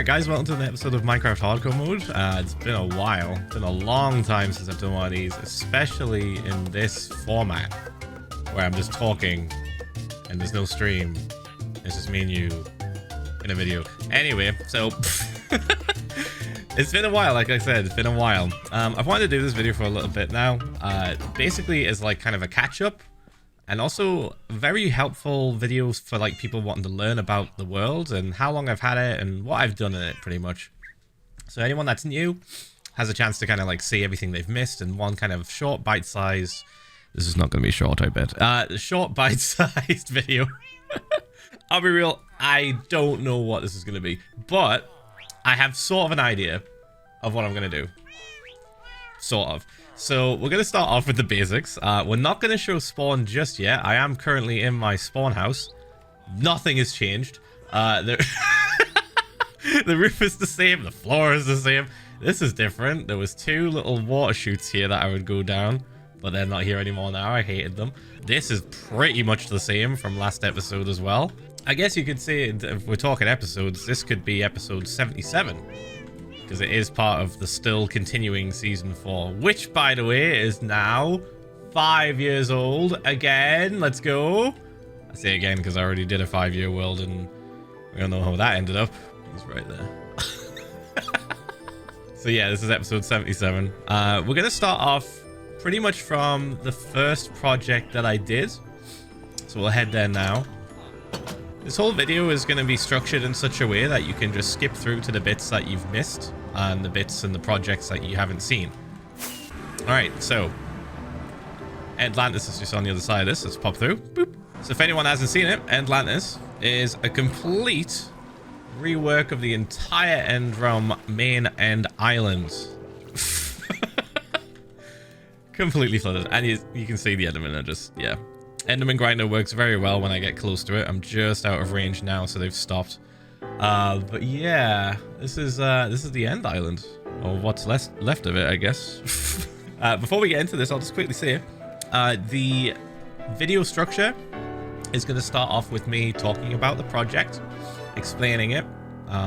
guys, welcome to an episode of Minecraft Hardcore Mode. It's been a while. It's been a long time since I've done one of these, especially in this format where I'm just talking and there's no stream. It's just me and you in a video. Anyway, so it's been a while, like I said, it's been a while. I've wanted to do this video for a little bit now. Basically is like kind of a catch-up and also very helpful videos for like people wanting to learn about the world and how long I've had it and what I've done in it pretty much. So anyone that's new has a chance to kind of like see everything they've missed in one kind of short bite-sized, this is not going to be short, I bet, short bite-sized video. I'll be real, I don't know what this is going to be, but I have sort of an idea of what I'm going to do. Sort of. So we're going to start off with the basics. We're not going to show spawn just yet. I am currently in my spawn house. Nothing has changed. The roof is the same. The floor is the same. This is different. There was two little water chutes here that I would go down, but they're not here anymore now. I hated them. This is pretty much the same from last episode as well. I guess you could say, if we're talking episodes, this could be episode 77. Because it is part of the still continuing season 4, which, by the way, is now 5 years old again. Let's go. I say again because I already did a 5-year world and we don't know how that ended up. It's right there. So yeah, this is episode 77. We're going to start off pretty much from the first project that I did. So we'll head there now. This whole video is going to be structured in such a way that you can just skip through to the bits that you've missed and the bits and the projects that you haven't seen. Alright, so ENDlantis is just on the other side of this. Let's pop through. Boop. So if anyone hasn't seen it, ENDlantis is a complete rework of the entire End Realm main End Island. Completely flooded. And you can see the Endermen are just, yeah. Enderman Grinder works very well when I get close to it. I'm just out of range now, so they've stopped. But yeah, this is the End Island, or what's left of it, I guess. Before we get into this, I'll just quickly say the video structure is going to start off with me talking about the project, explaining it,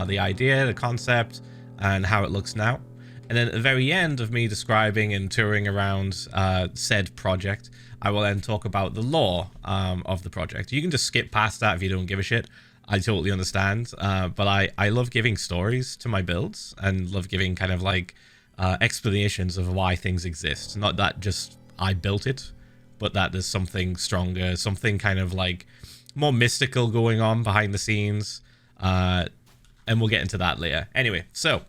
the idea, the concept, and how it looks now. And then at the very end of me describing and touring around said project, I will then talk about the lore of the project. You can just skip past that if you don't give a shit. I totally understand. But I love giving stories to my builds and love giving kind of like explanations of why things exist. Not that just I built it, but that there's something stronger, something kind of like more mystical going on behind the scenes. And we'll get into that later. Anyway, so,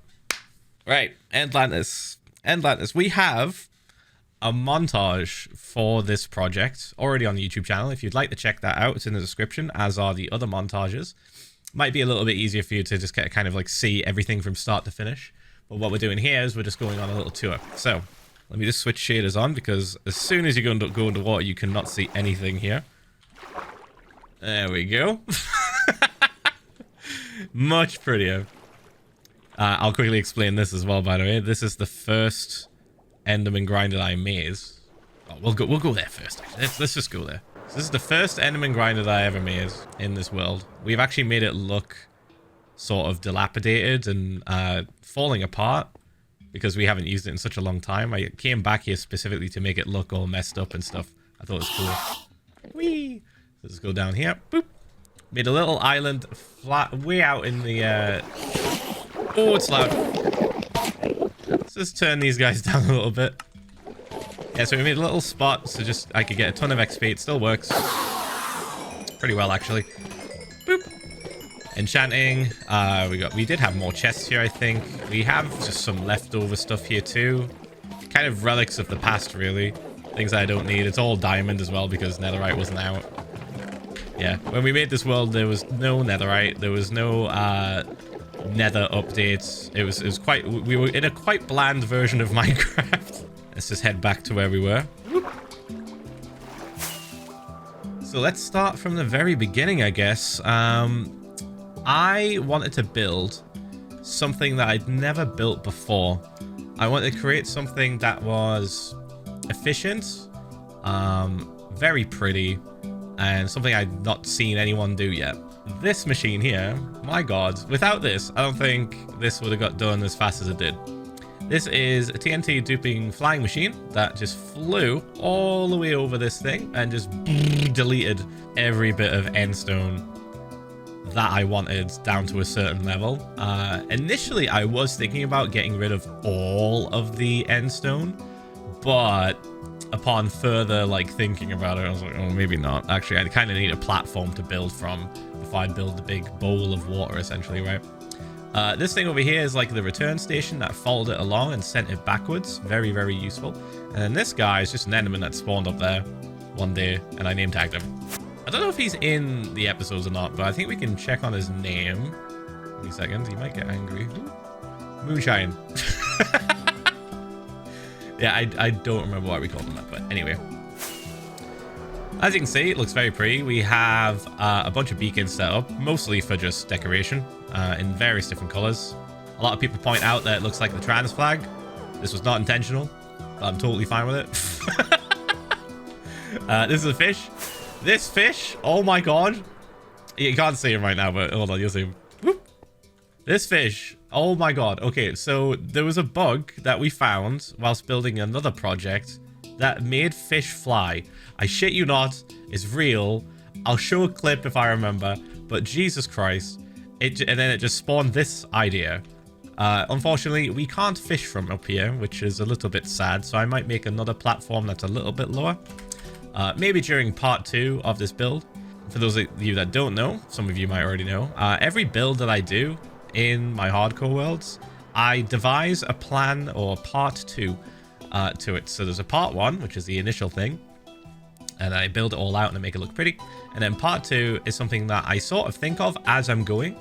right, ENDlantis. ENDlantis, we have a montage for this project already on the YouTube channel. If you'd like to check that out, it's in the description, as are the other montages. Might be a little bit easier for you to just kind of like see everything from start to finish. But what we're doing here is we're just going on a little tour. So let me just switch shaders on, because as soon as you go into water, you cannot see anything here. There we go. Much prettier. I'll quickly explain this as well, by the way. This is the first Enderman Grinder that I made. Oh, we'll go there first. Let's just go there. So this is the first Enderman Grinder that I ever made in this world. We've actually made it look sort of dilapidated and falling apart because we haven't used it in such a long time. I came back here specifically to make it look all messed up and stuff. I thought it was cool. Whee! Let's go down here. Boop. Made a little island flat way out in the oh, it's loud. Let's just turn these guys down a little bit. Yeah, so we made a little spot so just I could get a ton of XP. It still works pretty well, actually. Boop. Enchanting. We did have more chests here, I think. We have just some leftover stuff here too. Kind of relics of the past, really. Things I don't need. It's all diamond as well because netherite wasn't out. Yeah, when we made this world, there was no netherite. There was no nether updates. It was quite, we were in a quite bland version of Minecraft. Let's just head back to where we were. Whoop. So let's start from the very beginning, I guess. I wanted to build something that I'd never built before. I wanted to create something that was efficient, very pretty, and something I'd not seen anyone do yet. this machine here, my god, without this, I don't think this would have got done as fast as it did. This is a TNT duping flying machine that just flew all the way over this thing and just deleted every bit of endstone that I wanted down to a certain level. Initially, I was thinking about getting rid of all of the endstone, but upon further thinking about it, I was like, oh, maybe not. Actually, I kind of need a platform to build from before I build the big bowl of water, essentially, right? This thing over here is like the return station that followed it along and sent it backwards. Very, very useful. And then this guy is just an enderman that spawned up there one day, and I name tagged him. I don't know if he's in the episodes or not, but I think we can check on his name. Give me a second. He might get angry. Ooh. Moonshine. Yeah, I don't remember why we called him that, but anyway. As you can see, it looks very pretty. We have a bunch of beacons set up, mostly for just decoration, in various different colors. A lot of people point out that it looks like the trans flag. This was not intentional, but I'm totally fine with it. This is a fish. This fish, oh my god. You can't see him right now, but hold on, you'll see him. Whoop. This fish, oh my god. Okay, so there was a bug that we found whilst building another project that made fish fly. I shit you not, it's real. I'll show a clip if I remember, but Jesus Christ. And then it just spawned this idea. Unfortunately, we can't fish from up here, which is a little bit sad, so I might make another platform that's a little bit lower. Maybe during part 2 of this build. For those of you that don't know, some of you might already know, every build that I do in my hardcore worlds, I devise a plan or part 2 to it. So there's a part 1, which is the initial thing, and I build it all out and I make it look pretty. And then part 2 is something that I sort of think of as I'm going.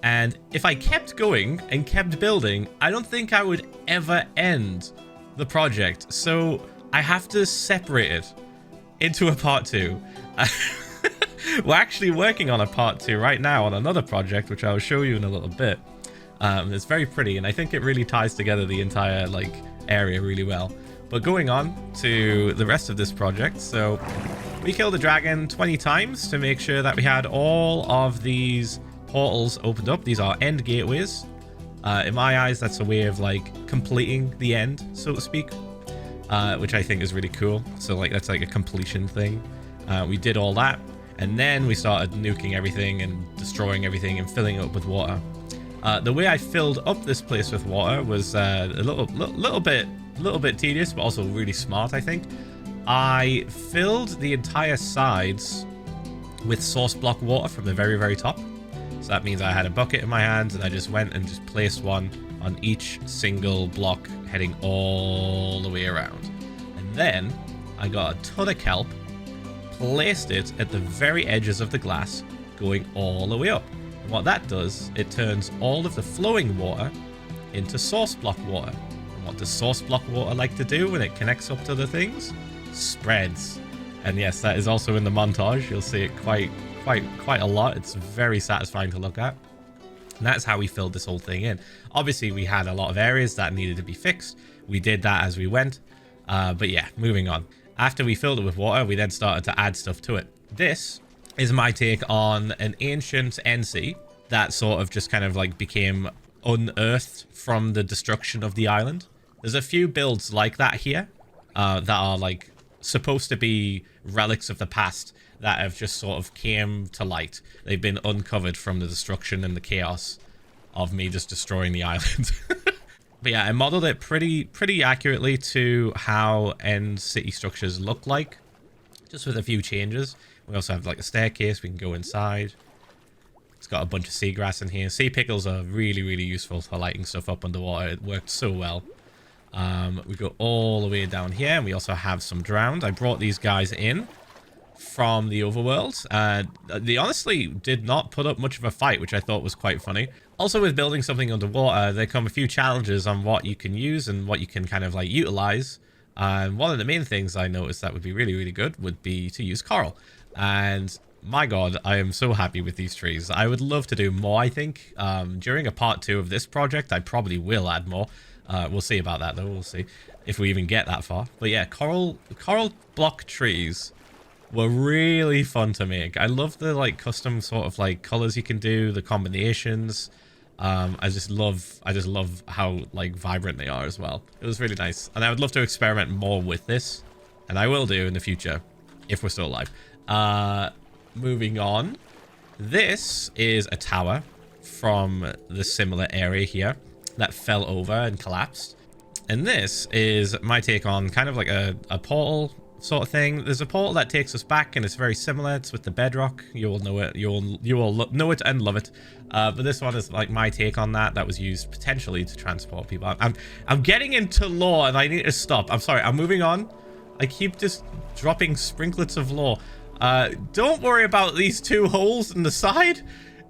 And if I kept going and kept building, I don't think I would ever end the project. So I have to separate it into a part 2. We're actually working on a part 2 right now on another project, which I'll show you in a little bit. It's very pretty, and I think it really ties together the entire area really well. But going on to the rest of this project, so we killed the dragon 20 times to make sure that we had all of these portals opened up. These are end gateways. In my eyes, that's a way of completing the end, so to speak. Which I think is really cool. So that's a completion thing. We did all that, and then we started nuking everything and destroying everything and filling it up with water. The way I filled up this place with water was a little bit tedious, but also really smart, I think. I filled the entire sides with source block water from the very, very top. So that means I had a bucket in my hands, and I just went and just placed one on each single block heading all the way around. And then I got a ton of kelp, placed it at the very edges of the glass, going all the way up. And what that does, it turns all of the flowing water into source block water. And what does source block water like to do when it connects up to the things? Spreads. And yes, that is also in the montage. You'll see it quite a lot. It's very satisfying to look at. And that's how we filled this whole thing in. Obviously, we had a lot of areas that needed to be fixed. We did that as we went. But yeah, moving on. After we filled it with water, we then started to add stuff to it. This is my take on an ancient NC that sort of just kind of became unearthed from the destruction of the island. There's a few builds like that here that are supposed to be relics of the past that have just sort of came to light. They've been uncovered from the destruction and the chaos of me just destroying the island. But yeah, I modeled it pretty accurately to how end city structures look like, just with a few changes. We also have a staircase we can go inside. It's got a bunch of seagrass in here. Sea pickles are really, really useful for lighting stuff up underwater. It worked so well. We go all the way down here, and we also have some drowned. I brought these guys in from the overworld. They honestly did not put up much of a fight, which I thought was quite funny. Also, with building something underwater, there come a few challenges on what you can use and what you can kind of utilize. And one of the main things I noticed that would be really, really good would be to use coral. And my god, I am so happy with these trees. I would love to do more, I think. During a part 2 of this project, I probably will add more. We'll see about that, though. We'll see if we even get that far. But yeah, coral block trees were really fun to make. I love the like custom sort of like colors you can do, the combinations. I just love how like vibrant they are as well. It was really nice, and I would love to experiment more with this, and I will do in the future if we're still alive. Moving on, this is a tower from the similar area here that fell over and collapsed, and this is my take on kind of like a portal sort of thing. There's a portal that takes us back, and it's very similar. It's with the bedrock. You will know it. You will know it and love it. But this one is like my take on that. That was used potentially to transport people. I'm getting into lore, and I need to stop. I'm sorry. I'm moving on. I keep just dropping sprinklets of lore. Don't worry about these two holes in the side.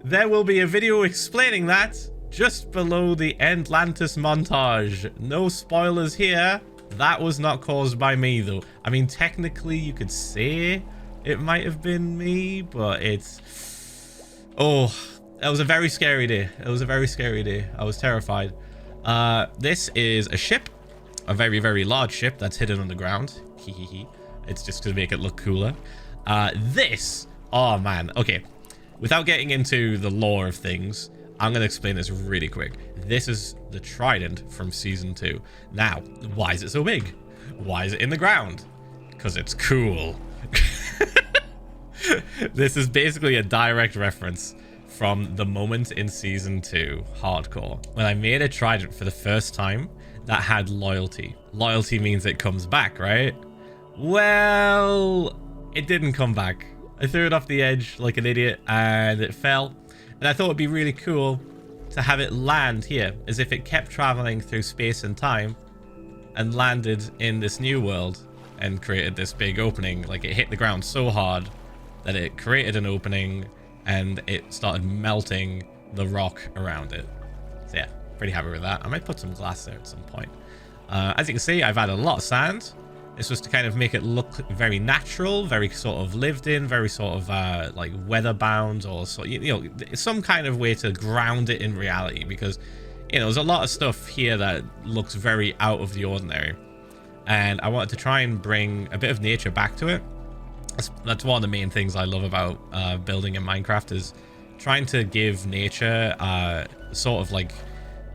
There will be a video explaining that just below the ENDlantis montage. No spoilers here. That was not caused by me, though. I mean, technically, you could say it might have been me, but it's... Oh, that was a very scary day. It was a very scary day. I was terrified. This is a ship. A very, very large ship that's hidden underground. It's just to make it look cooler. This... Oh, man. Okay. Without getting into the lore of things, I'm going to explain this really quick. This is the trident from season 2. Now, why is it so big? Why is it in the ground? Because it's cool. This is basically a direct reference from the moment in season 2, Hardcore, when I made a trident for the first time that had loyalty. Loyalty means it comes back, right? Well, it didn't come back. I threw it off the edge like an idiot, and it fell. And I thought it'd be really cool to have it land here, as if it kept traveling through space and time and landed in this new world and created this big opening. Like, it hit the ground so hard that it created an opening and it started melting the rock around it. So yeah, pretty happy with that. I might put some glass there at some point. As you can see, I've added a lot of sand. This was to kind of make it look very natural, very sort of lived in, very sort of like weather bound, or so, you know, some kind of way to ground it in reality, because, you know, there's a lot of stuff here that looks very out of the ordinary, and I wanted to try and bring a bit of nature back to it. That's one of the main things I love about building in Minecraft, is trying to give nature sort of like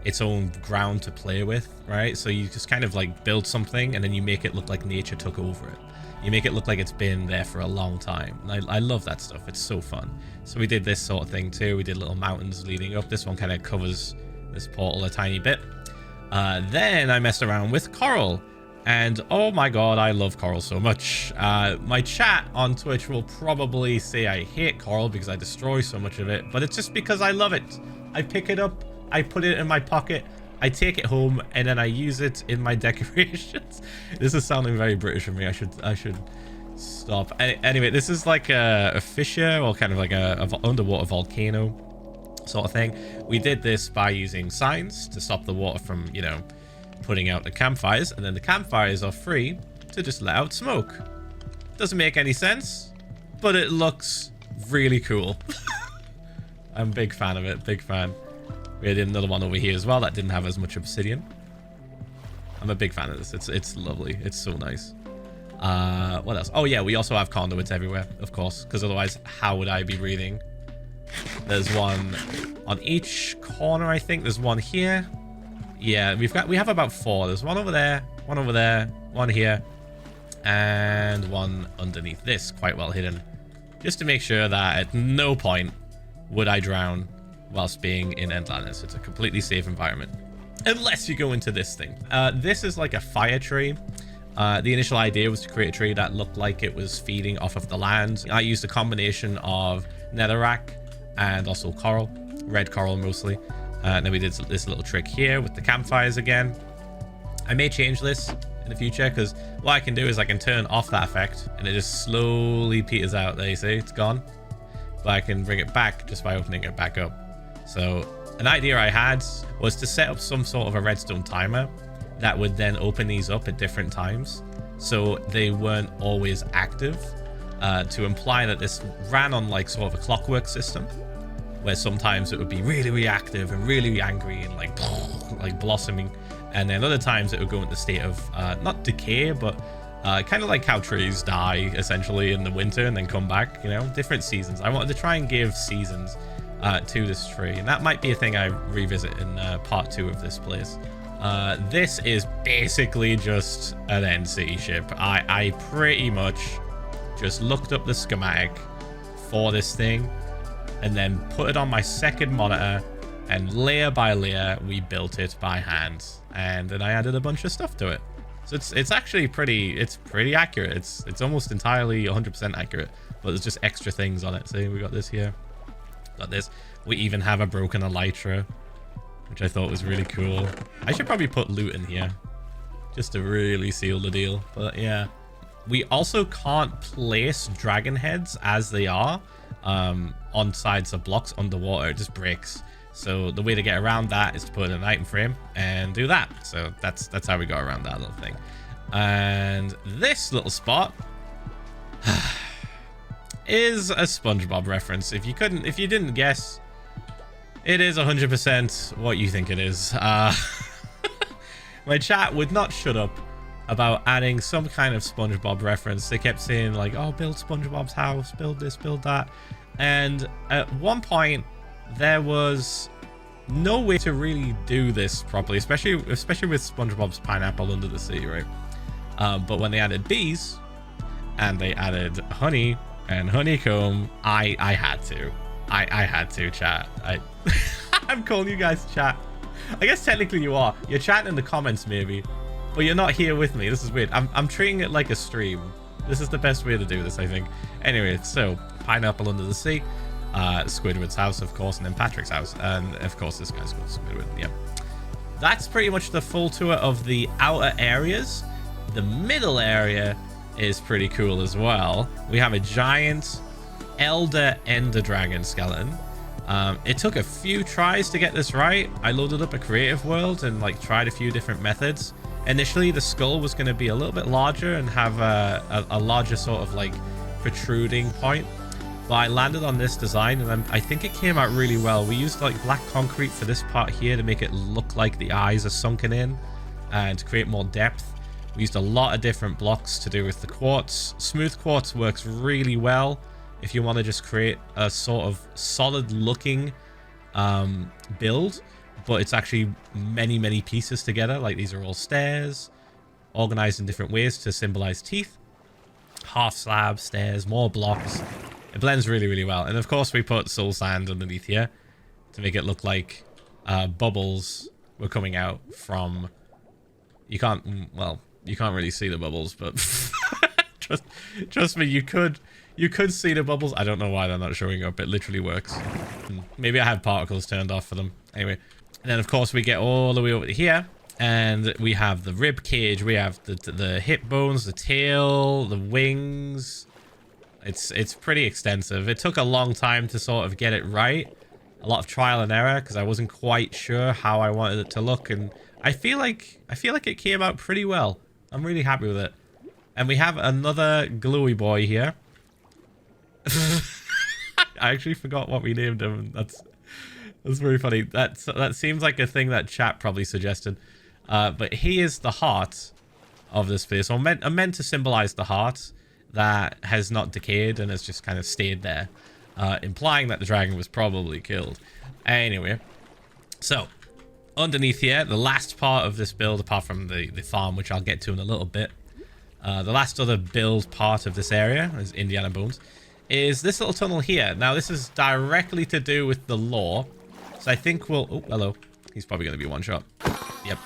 its own ground to play with, right? So you just kind of like build something and then you make it look like nature took over it. You make it look like it's been there for a long time. And I love that stuff. It's so fun. So we did this sort of thing too. We did little mountains leading up. This one kind of covers this portal a tiny bit. Then I messed around with coral. And oh my god, I love coral so much. My chat on Twitch will probably say I hate coral because I destroy so much of it. But it's just because I love it. I pick it up. I put it in my pocket, I take it home, and then I use it in my decorations. This is sounding very British for me. I should stop. Anyway, this is like a fissure, or kind of like a underwater volcano sort of thing. We did this by using signs to stop the water from, you know, putting out the campfires, and then the campfires are free to just let out smoke. Doesn't make any sense, but it looks really cool. I'm a big fan of it, big fan. We did another one over here as well that didn't have as much obsidian. I'm a big fan of this. It's lovely. It's so nice. What else? Oh yeah, we also have conduits everywhere, of course, because otherwise how would I be breathing? There's one on each corner, I think. There's one here. Yeah, we have about 4. There's one over there, one here, and one underneath this, quite well hidden. Just to make sure that at no point would I drown whilst being in ENDlantis. It's a completely safe environment, unless you go into this thing. This is like a fire tree. The initial idea was to create a tree that looked like it was feeding off of the land. I used a combination of netherrack and also coral, red coral mostly. And then we did this little trick here with the campfires again. I may change this in the future, because what I can do is I can turn off that effect and it just slowly peters out. There you see, it's gone. But I can bring it back just by opening it back up. So an idea I had was to set up some sort of a redstone timer that would then open these up at different times, so they weren't always active, to imply that this ran on like sort of a clockwork system, where sometimes it would be really reactive and really angry and like blossoming, and then other times it would go into a state of not decay, but Kind of like how trees die, essentially, in the winter and then come back, you know, different seasons. I wanted to try and give seasons to this tree, and that might be a thing I revisit in part 2 of this place. This is basically just an NC ship. I pretty much just looked up the schematic for this thing and then put it on my second monitor, and layer by layer we built it by hand, and then I added a bunch of stuff to it. So it's actually pretty accurate. It's almost entirely 100% accurate, but there's just extra things on it. See, we got this here, got this. We even have a broken elytra, which I thought was really cool. I should probably put loot in here just to really seal the deal. But yeah, we also can't place dragon heads as they are on sides of blocks underwater. It just breaks. So the way to get around that is to put in an item frame and do that. So that's how we got around that little thing. And this little spot is a SpongeBob reference. If you didn't guess, it is 100% what you think it is. My chat would not shut up about adding some kind of SpongeBob reference. They kept saying like, oh, build SpongeBob's house, build this, build that. And at one point, there was no way to really do this properly, especially with SpongeBob's pineapple under the sea, right? But when they added bees and they added honey and honeycomb, I had to, chat. I'm calling you guys chat. I guess technically you are. You're chatting in the comments maybe, but you're not here with me. This is weird. I'm treating it like a stream. This is the best way to do this, I think. Anyway, so pineapple under the sea. Squidward's house, of course, and then Patrick's house, and of course this guy's called Squidward. Yep, that's pretty much the full tour of the outer areas. The middle area is pretty cool as well. We have a giant elder ender dragon skeleton. It took a few tries to get this right. I loaded up a creative world and like tried a few different methods. Initially the skull was going to be a little bit larger and have a larger sort of like protruding point. But I landed on this design, and I think it came out really well. We used like black concrete for this part here to make it look like the eyes are sunken in and to create more depth. We used a lot of different blocks to do with the quartz. Smooth quartz works really well if you want to just create a sort of solid looking build, but it's actually many pieces together. Like these are all stairs organized in different ways to symbolize teeth. Half slab, stairs, more blocks. It blends really well. And of course we put soul sand underneath here to make it look like bubbles were coming out from... You can't really see the bubbles, but trust me, you could see the bubbles. I don't know why they're not showing up. It literally works. Maybe I have particles turned off for them. Anyway, and then of course we get all the way over here, and we have the rib cage, we have the hip bones, the tail, the wings. It's pretty extensive. It took a long time to sort of get it right. A lot of trial and error because I wasn't quite sure how I wanted it to look, and I feel like it came out pretty well. I'm really happy with it. And we have another gluey boy here. I actually forgot what we named him. That's very funny. That seems like a thing that chat probably suggested. But he is the heart of this place. So I'm meant to symbolize the heart that has not decayed and has just kind of stayed there, implying that the dragon was probably killed. Anyway, so underneath here, the last part of this build, apart from the farm, which I'll get to in a little bit, the last other build part of this area is Indiana Bones, is this little tunnel here. Now this is directly to do with the lore, so I think we'll... Oh, hello. He's probably going to be one shot. Yep.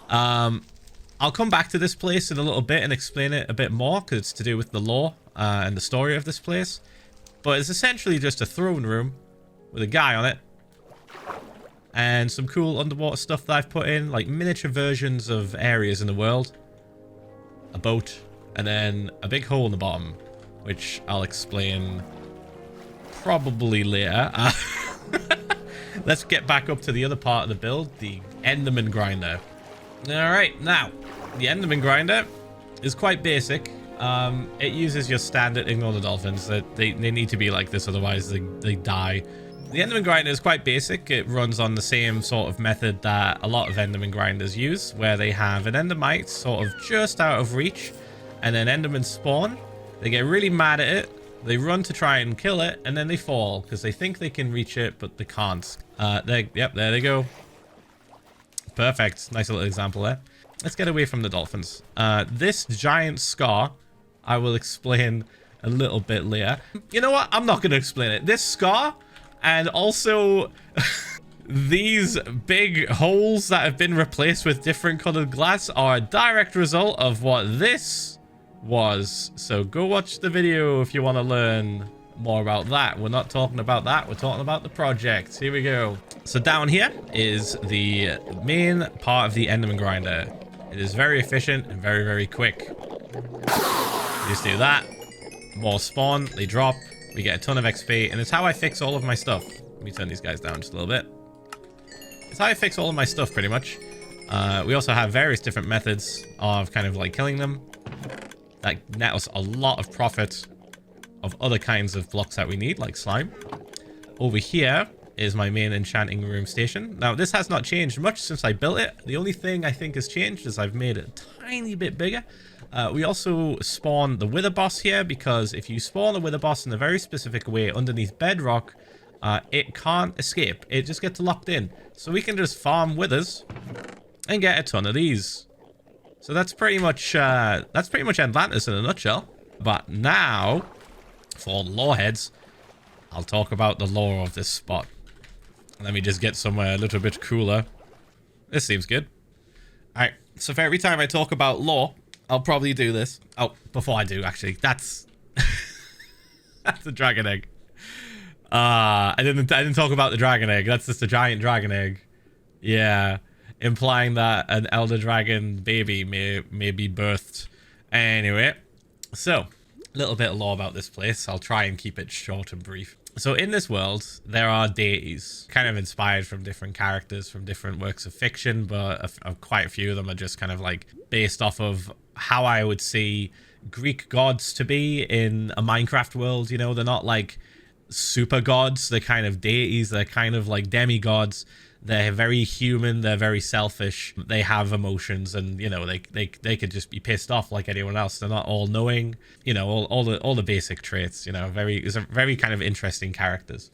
I'll come back to this place in a little bit and explain it a bit more, because it's to do with the lore and the story of this place. But it's essentially just a throne room with a guy on it and some cool underwater stuff that I've put in, like miniature versions of areas in the world, a boat, and then a big hole in the bottom, which I'll explain probably later. Let's get back up to the other part of the build, the Enderman grinder. Alright, now, the Enderman grinder is quite basic. It uses your standard ignore the dolphins. They need to be like this, otherwise they die. The Enderman grinder is quite basic. It runs on the same sort of method that a lot of Enderman grinders use, where they have an Endermite sort of just out of reach, and then Endermen spawn. They get really mad at it. They run to try and kill it, and then they fall because they think they can reach it, but they can't. Yep, there they go. Perfect. Nice little example there. Let's get away from the dolphins. This giant scar, I will explain a little bit later. You know what? I'm not going to explain it. This scar, and also these big holes that have been replaced with different colored glass, are a direct result of what this was. So go watch the video if you want to learn more about that. We're not talking about that. We're talking about the project. Here we go. So down here is the main part of the Enderman grinder. It is very efficient and very, very quick. Just do that. More spawn. They drop. We get a ton of XP. And it's how I fix all of my stuff. Let me turn these guys down just a little bit. It's how I fix all of my stuff, pretty much. We also have various different methods of kind of like killing them that net us a lot of profit of other kinds of blocks that we need, like slime. Over here is my main enchanting room station. Now, this has not changed much since I built it. The only thing I think has changed is I've made it a tiny bit bigger. We also spawn the wither boss here, because if you spawn the wither boss in a very specific way underneath bedrock, it can't escape. It just gets locked in. So we can just farm withers and get a ton of these. So that's pretty much ENDlantis in a nutshell. But now, for lore heads, I'll talk about the lore of this spot. Let me just get somewhere a little bit cooler. This seems good. Alright, so for every time I talk about lore, I'll probably do this. Oh, before I do, actually, that's that's the dragon egg. I didn't talk about the dragon egg. That's just a giant dragon egg. Yeah, implying that an elder dragon baby may be birthed. Anyway, so a little bit of lore about this place. I'll try and keep it short and brief. So in this world, there are deities, kind of inspired from different characters from different works of fiction, but quite a few of them are just kind of like based off of how I would see Greek gods to be in a Minecraft world. You know, they're not like super gods, they're kind of deities, they're kind of like demigods. They're very human, they're very selfish, they have emotions, and you know, they could just be pissed off like anyone else. They're not all knowing, you know, all the basic traits, you know, very kind of interesting characters.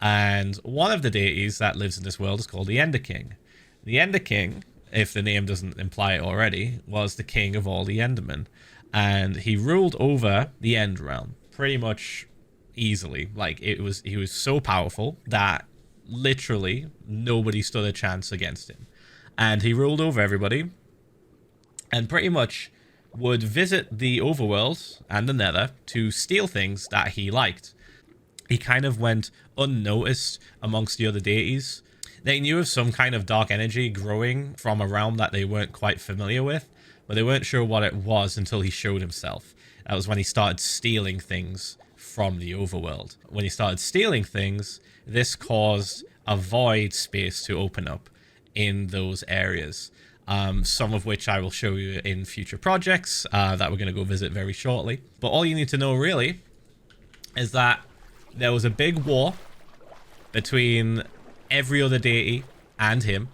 And one of the deities that lives in this world is called the Ender King. The Ender King, if the name doesn't imply it already, was the king of all the Endermen, and he ruled over the End Realm pretty much easily. Like he was so powerful that literally nobody stood a chance against him, and he ruled over everybody and pretty much would visit the overworld and the nether to steal things that he liked. He kind of went unnoticed amongst the other deities. They knew of some kind of dark energy growing from a realm that they weren't quite familiar with, but they weren't sure what it was until he showed himself. That was when he started stealing things from the overworld. When he started stealing things, this caused a void space to open up in those areas, some of which I will show you in future projects that we're going to go visit very shortly. But all you need to know really is that there was a big war between every other deity and him.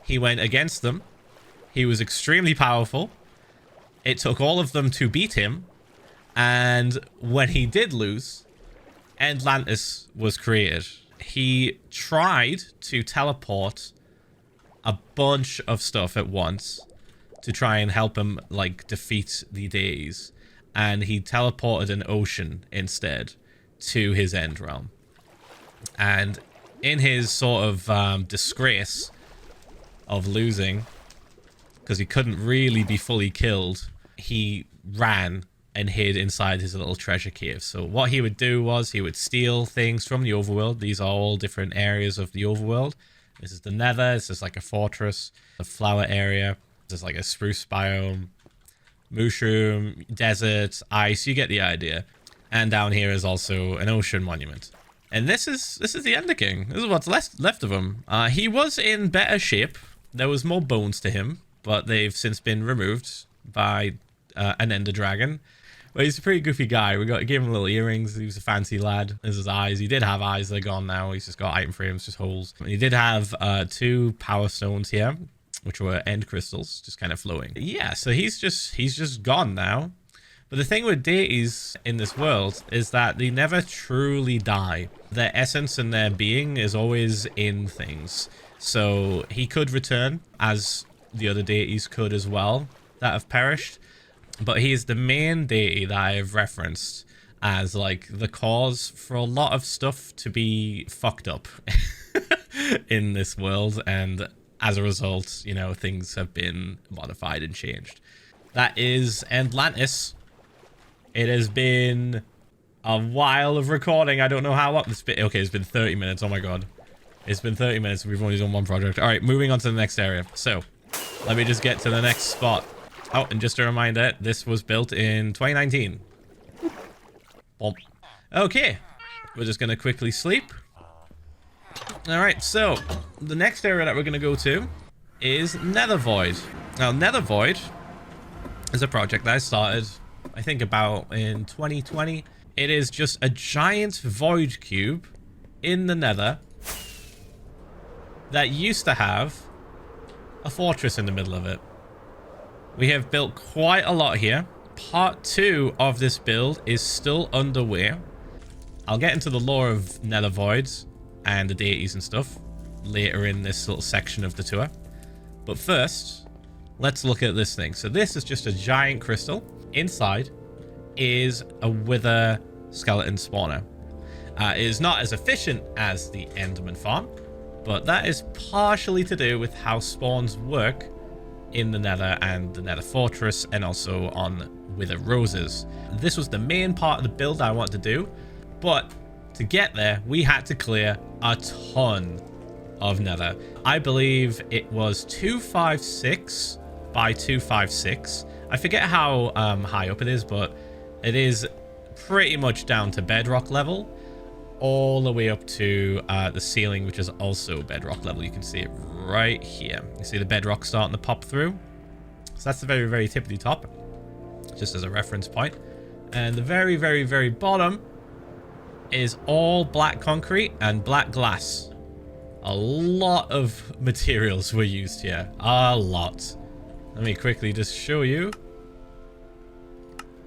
He went against them. He was extremely powerful. It took all of them to beat him. And when he did lose, ENDlantis was created. He tried to teleport a bunch of stuff at once to try and help him, like, defeat the deities. And he teleported an ocean instead to his end realm. And in his sort of disgrace of losing, because he couldn't really be fully killed, he ran and hid inside his little treasure cave. So what he would do was he would steal things from the overworld. These are all different areas of the overworld. This is the nether. This is like a fortress, a flower area. This is like a spruce biome, mushroom, desert, ice. You get the idea. And down here is also an ocean monument. And this is the Ender King. This is what's left of him. He was in better shape. There was more bones to him, but they've since been removed by an Ender Dragon. But he's a pretty goofy guy. Gave him little earrings. He was a fancy lad. There's his eyes. He did have eyes. They're gone now. He's just got item frames, just holes. He did have 2 power stones here. which were end crystals, just kind of flowing. Yeah, so he's just gone now. But the thing with deities in this world is that they never truly die. Their essence and their being is always in things. So he could return, as the other deities could as well that have perished. But he is the main deity that I have referenced as like the cause for a lot of stuff to be fucked up in this world. And as a result, you know, things have been modified and changed. That is ENDlantis. It has been a while of recording. I don't know how long. Okay, it's been 30 minutes. Oh my god. It's been 30 minutes. We've only done one project. All right, moving on to the next area. So let me just get to the next spot. Oh, and just a reminder, this was built in 2019. Boom. Okay, we're just going to quickly sleep. All right, so the next area that we're going to go to is NetherVoid. Now, NetherVoid is a project that I started, I think, about in 2020. It is just a giant void cube in the nether that used to have a fortress in the middle of it. We have built quite a lot here. Part 2 of this build is still underway. I'll get into the lore of NetherVoids and the deities and stuff later in this little section of the tour. But first, let's look at this thing. So this is just a giant crystal. Inside is a wither skeleton spawner. It is not as efficient as the Enderman farm, but that is partially to do with how spawns work in the nether and the nether fortress, and also on wither roses. This was the main part of the build I wanted to do, but to get there we had to clear a ton of nether. I believe it was 256 by 256. I forget how high up it is, but it is pretty much down to bedrock level, all the way up to the ceiling, which is also bedrock level. You can see it right here. You see the bedrock starting to pop through. So that's the very, very tippity top, just as a reference point. And the very, very, very bottom is all black concrete and black glass. A lot of materials were used here. A lot. Let me quickly just show you.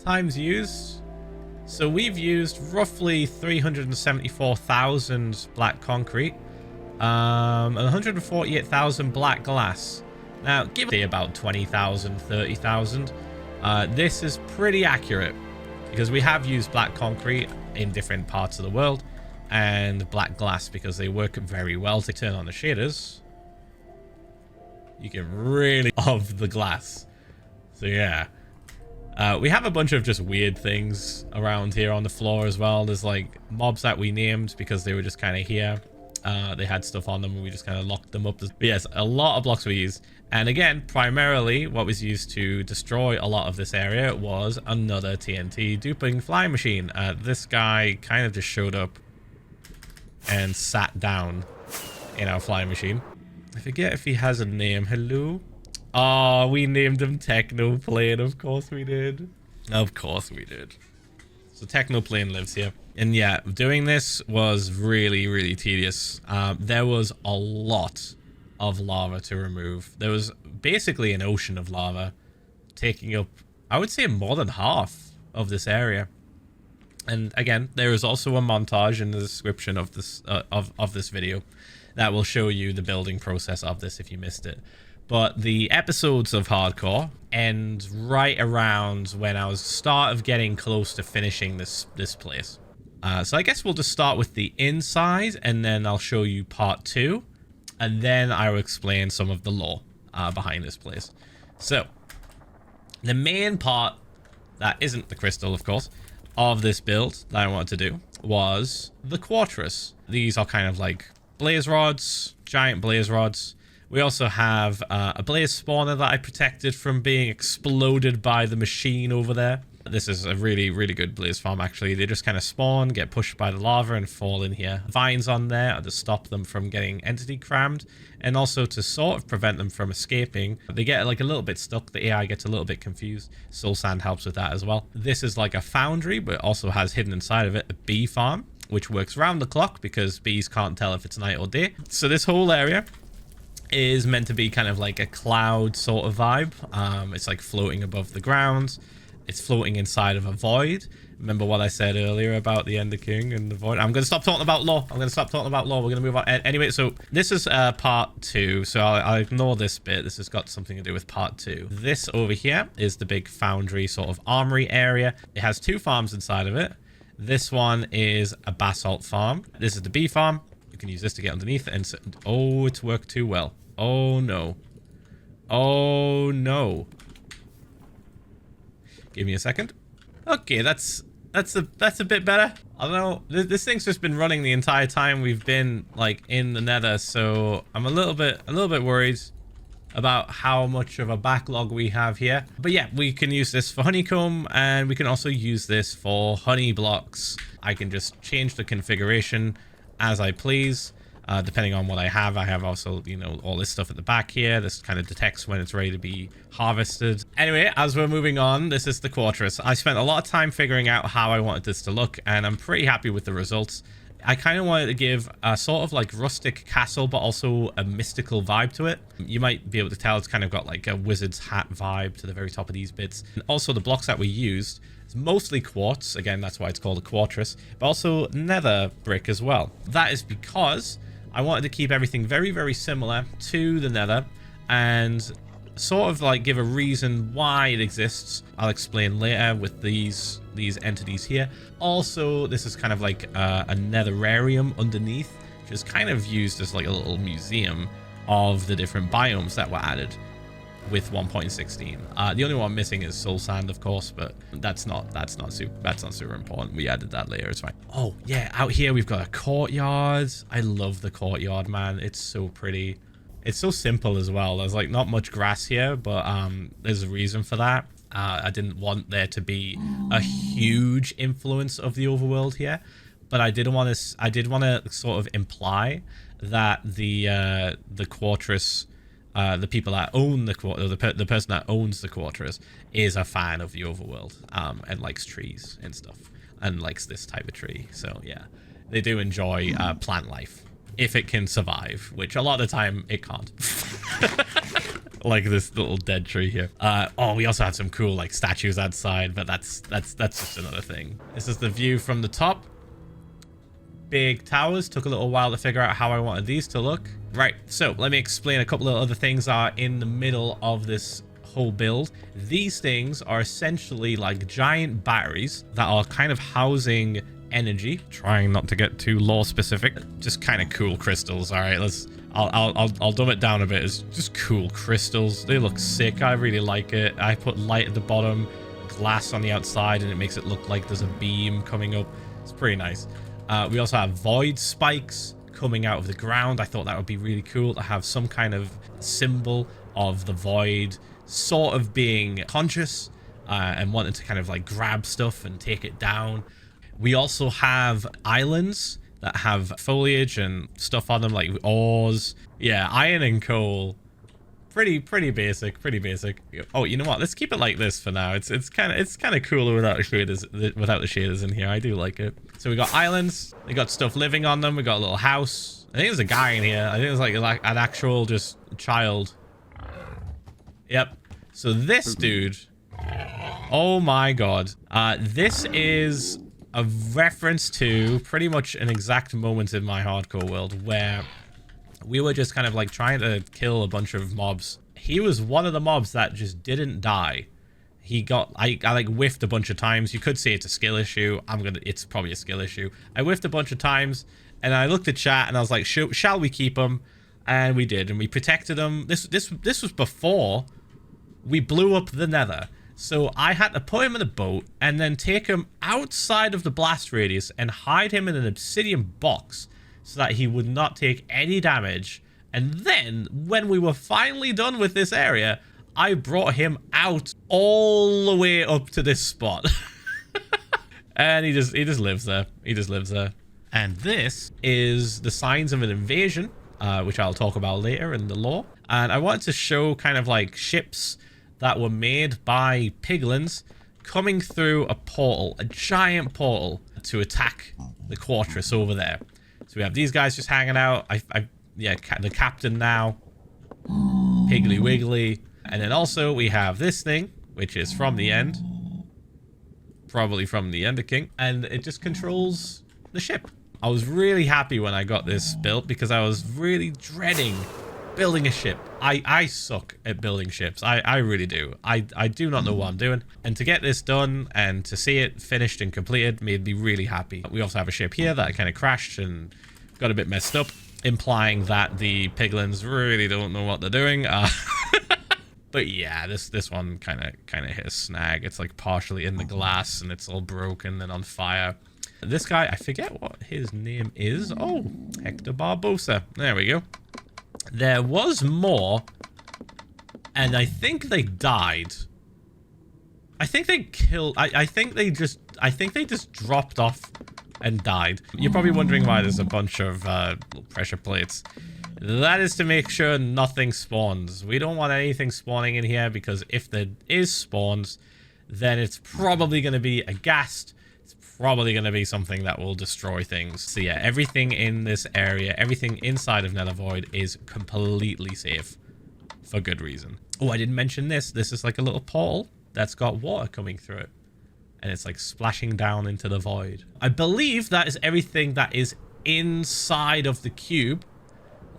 Times used. So we've used roughly 374,000 black concrete, and 148,000 black glass. Now, give it about 20,000, 30,000. This is pretty accurate because we have used black concrete in different parts of the world, and black glass because they work very well. To turn on the shaders, you can really of the glass. So yeah. We have a bunch of just weird things around here on the floor as well. There's like mobs that we named because they were just kind of here. They had stuff on them and we just kind of locked them up. But yes, a lot of blocks we used. And again, primarily what was used to destroy a lot of this area was another TNT duping flying machine. This guy kind of just showed up and sat down in our flying machine. I forget if he has a name. Hello? Oh, we named him Technoplane. Of course we did. Of course we did. So Technoplane lives here. And yeah, doing this was really, really tedious. There was a lot of lava to remove. There was basically an ocean of lava taking up, I would say, more than half of this area. And again, there is also a montage in the description of this of this video that will show you the building process of this if you missed it. But the episodes of Hardcore end right around when I was start of getting close to finishing this place. So I guess we'll just start with the inside, and then I'll show you part 2, and then I will explain some of the lore behind this place. So the main part that isn't the crystal, of course, of this build that I wanted to do was the quartz. These are kind of like blaze rods, giant blaze rods. We also have a blaze spawner that I protected from being exploded by the machine over there. This is a really, really good blaze farm, actually. They just kind of spawn, get pushed by the lava, and fall in here. Vines on there to stop them from getting entity crammed, and also to sort of prevent them from escaping. They get like a little bit stuck. The AI gets a little bit confused. Soul sand helps with that as well. This is like a foundry, but it also has hidden inside of it a bee farm, which works round the clock because bees can't tell if it's night or day. So this whole area is meant to be kind of like a cloud sort of vibe. It's like floating above the ground. It's floating inside of a void. Remember what I said earlier about the Ender King and the void? I'm going to stop talking about lore. We're going to move on. Anyway, so this is part 2. So I'll ignore this bit. This has got something to do with part 2. This over here is the big foundry sort of armory area. It has 2 farms inside of it. This one is a basalt farm. This is the bee farm. You can use this to get underneath it. And oh, it's worked too well. Oh, no. Oh, no. Give me a second. Okay, that's a bit better. I don't know. This thing's just been running the entire time we've been like in the Nether, so I'm a little bit worried about how much of a backlog we have here. But yeah, we can use this for honeycomb, and we can also use this for honey blocks. I can just change the configuration as I please. Depending on what I have also, you know, all this stuff at the back here. This kind of detects when it's ready to be harvested. Anyway, as we're moving on, this is the Quarters. I spent a lot of time figuring out how I wanted this to look, and I'm pretty happy with the results. I kind of wanted to give a sort of like rustic castle, but also a mystical vibe to it. You might be able to tell it's kind of got like a wizard's hat vibe to the very top of these bits. And also the blocks that we used, it's mostly quartz. Again, that's why it's called a Quarters, but also nether brick as well. That is because I wanted to keep everything very, very similar to the Nether and sort of like give a reason why it exists. I'll explain later with these entities here. Also, this is kind of like a netherarium underneath, which is kind of used as like a little museum of the different biomes that were added with 1.16. The only one missing is soul sand, of course, but that's not super important. We added that later. It's fine. Oh yeah, out here we've got a courtyard. I love the courtyard, man. It's so pretty. It's so simple as well. There's like not much grass here, but there's a reason for that. I didn't want there to be a huge influence of the overworld here, but I did want to sort of imply that the Quarters, the people that own the person that owns the Quarters is a fan of the overworld, and likes trees and stuff, and likes this type of tree. So yeah, they do enjoy plant life if it can survive, which a lot of the time it can't. Like this little dead tree here. Oh, we also had some cool like statues outside, but that's just another thing. This is the view from the top. Big towers. Took a little while to figure out how I wanted these to look. Right, so let me explain a couple of other things are in the middle of this whole build. These things are essentially like giant batteries that are kind of housing energy. Trying not to get too lore specific. Just kind of cool crystals. All right, I'll dumb it down a bit. It's just cool crystals. They look sick. I really like it. I put light at the bottom, glass on the outside, and it makes it look like there's a beam coming up. It's pretty nice. We also have void spikes coming out of the ground. I thought that would be really cool to have some kind of symbol of the void sort of being conscious and wanting to kind of like grab stuff and take it down. We also have islands that have foliage and stuff on them, like ores. Yeah, iron and coal. Pretty basic. Oh, you know what? Let's keep it like this for now. It's kind of cooler without the shaders in here. I do like it. So we got islands. We got stuff living on them. We got a little house. I think there's a guy in here. I think there's like an actual just child. Yep. So this dude. Oh my god. This is a reference to pretty much an exact moment in my hardcore world where we were just kind of like trying to kill a bunch of mobs. He was one of the mobs that just didn't die. He got, I like whiffed a bunch of times. You could say it's a skill issue. It's probably a skill issue. I whiffed a bunch of times and I looked at chat and I was like, shall we keep him? And we did, and we protected him. This was before we blew up the Nether. So I had to put him in a boat and then take him outside of the blast radius and hide him in an obsidian box so that he would not take any damage. And then when we were finally done with this area, I brought him out all the way up to this spot. And he just lives there. He just lives there. And this is the signs of an invasion, which I'll talk about later in the lore. And I wanted to show kind of like ships that were made by piglins coming through a portal, a giant portal, to attack the Quarters over there. So we have these guys just hanging out. Yeah, the captain now. Piggly Wiggly. And then also we have this thing, which is from the end. Probably from the Ender King. And it just controls the ship. I was really happy when I got this built because I was really dreading building a ship. I suck at building ships. I really do. I do not know what I'm doing. And to get this done and to see it finished and completed made me really happy. We also have a ship here that kind of crashed and got a bit messed up, implying that the piglins really don't know what they're doing. But yeah, this one kind of hit a snag. It's like partially in the glass and it's all broken and on fire. This guy, I forget what his name is. Oh, Hector Barbosa. There we go. There was more, and I think they died. I think they killed. I think they just dropped off and died. You're probably wondering why there's a bunch of pressure plates. That is to make sure nothing spawns. We don't want anything spawning in here because if there is spawns, then it's probably going to be a ghast. It's probably going to be something that will destroy things. So yeah, everything in this area, everything inside of NetherVoid is completely safe for good reason. Oh, I didn't mention this. This is like a little portal that's got water coming through it. And it's like splashing down into the void. I believe that is everything that is inside of the cube.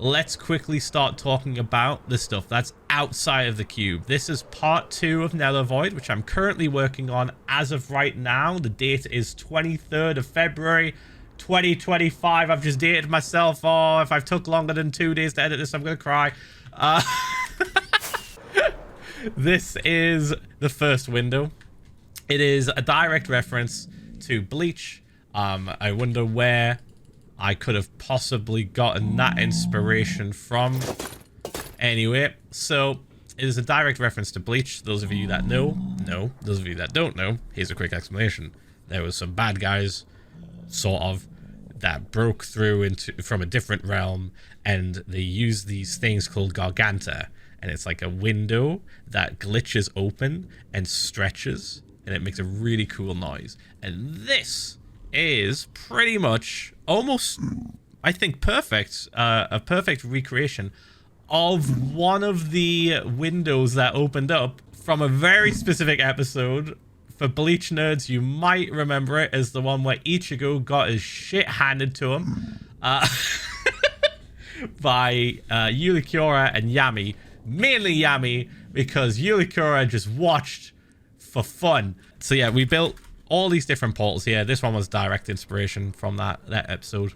Let's quickly start talking about the stuff that's outside of the cube. This is part 2 of NetherVoid, which I'm currently working on as of right now. The date is 23rd of February, 2025. I've just dated myself. Oh, if I've took longer than 2 days to edit this, I'm going to cry. This is the first window. It is a direct reference to Bleach. I wonder where I could have possibly gotten that inspiration from. Anyway, so it is a direct reference to Bleach. Those of you that know. Those of you that don't know, here's a quick explanation. There was some bad guys, sort of, that broke through from a different realm, and they used these things called Garganta. And it's like a window that glitches open and stretches, and it makes a really cool noise. And this is pretty much almost, I think, perfect, a perfect recreation of one of the windows that opened up from a very specific episode. For Bleach nerds, you might remember it as the one where Ichigo got his shit handed to him by Yulikura and Yami. Mainly Yami, because Yulikura just watched for fun. So yeah, we built all these different portals here. This one was direct inspiration from that episode.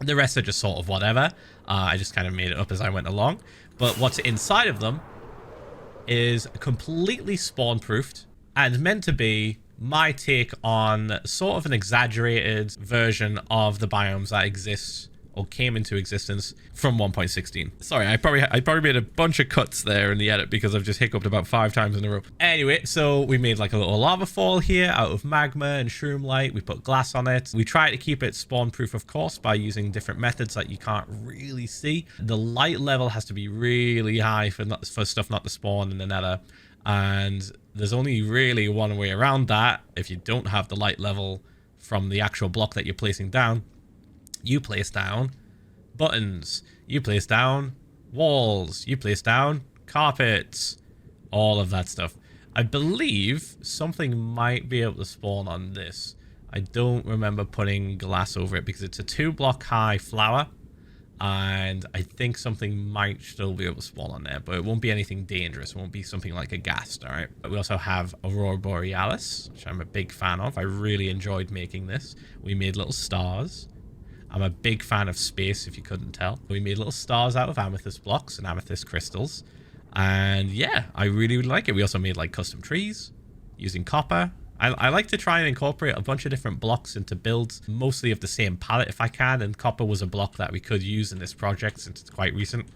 The rest are just sort of whatever. I just kind of made it up as I went along. But what's inside of them is completely spawn-proofed and meant to be my take on sort of an exaggerated version of the biomes that exist or came into existence from 1.16. Sorry, I probably made a bunch of cuts there in the edit because I've just hiccuped about 5 times in a row. Anyway, so we made like a little lava fall here out of magma and shroom light. We put glass on it. We try to keep it spawn proof, of course, by using different methods that you can't really see. The light level has to be really high for stuff not to spawn in the nether. And there's only really one way around that. If you don't have the light level from the actual block that you're placing down, you place down buttons, you place down walls, you place down carpets, all of that stuff. I believe something might be able to spawn on this. I don't remember putting glass over it because it's a 2-block high flower, and I think something might still be able to spawn on there, but it won't be anything dangerous. It won't be something like a ghast, all right? We also have Aurora Borealis, which I'm a big fan of. I really enjoyed making this. We made little stars. I'm a big fan of space, if you couldn't tell. We made little stars out of amethyst blocks and amethyst crystals. And yeah, I really, really like it. We also made like custom trees using copper. I like to try and incorporate a bunch of different blocks into builds, mostly of the same palette if I can. And copper was a block that we could use in this project since it's quite recent,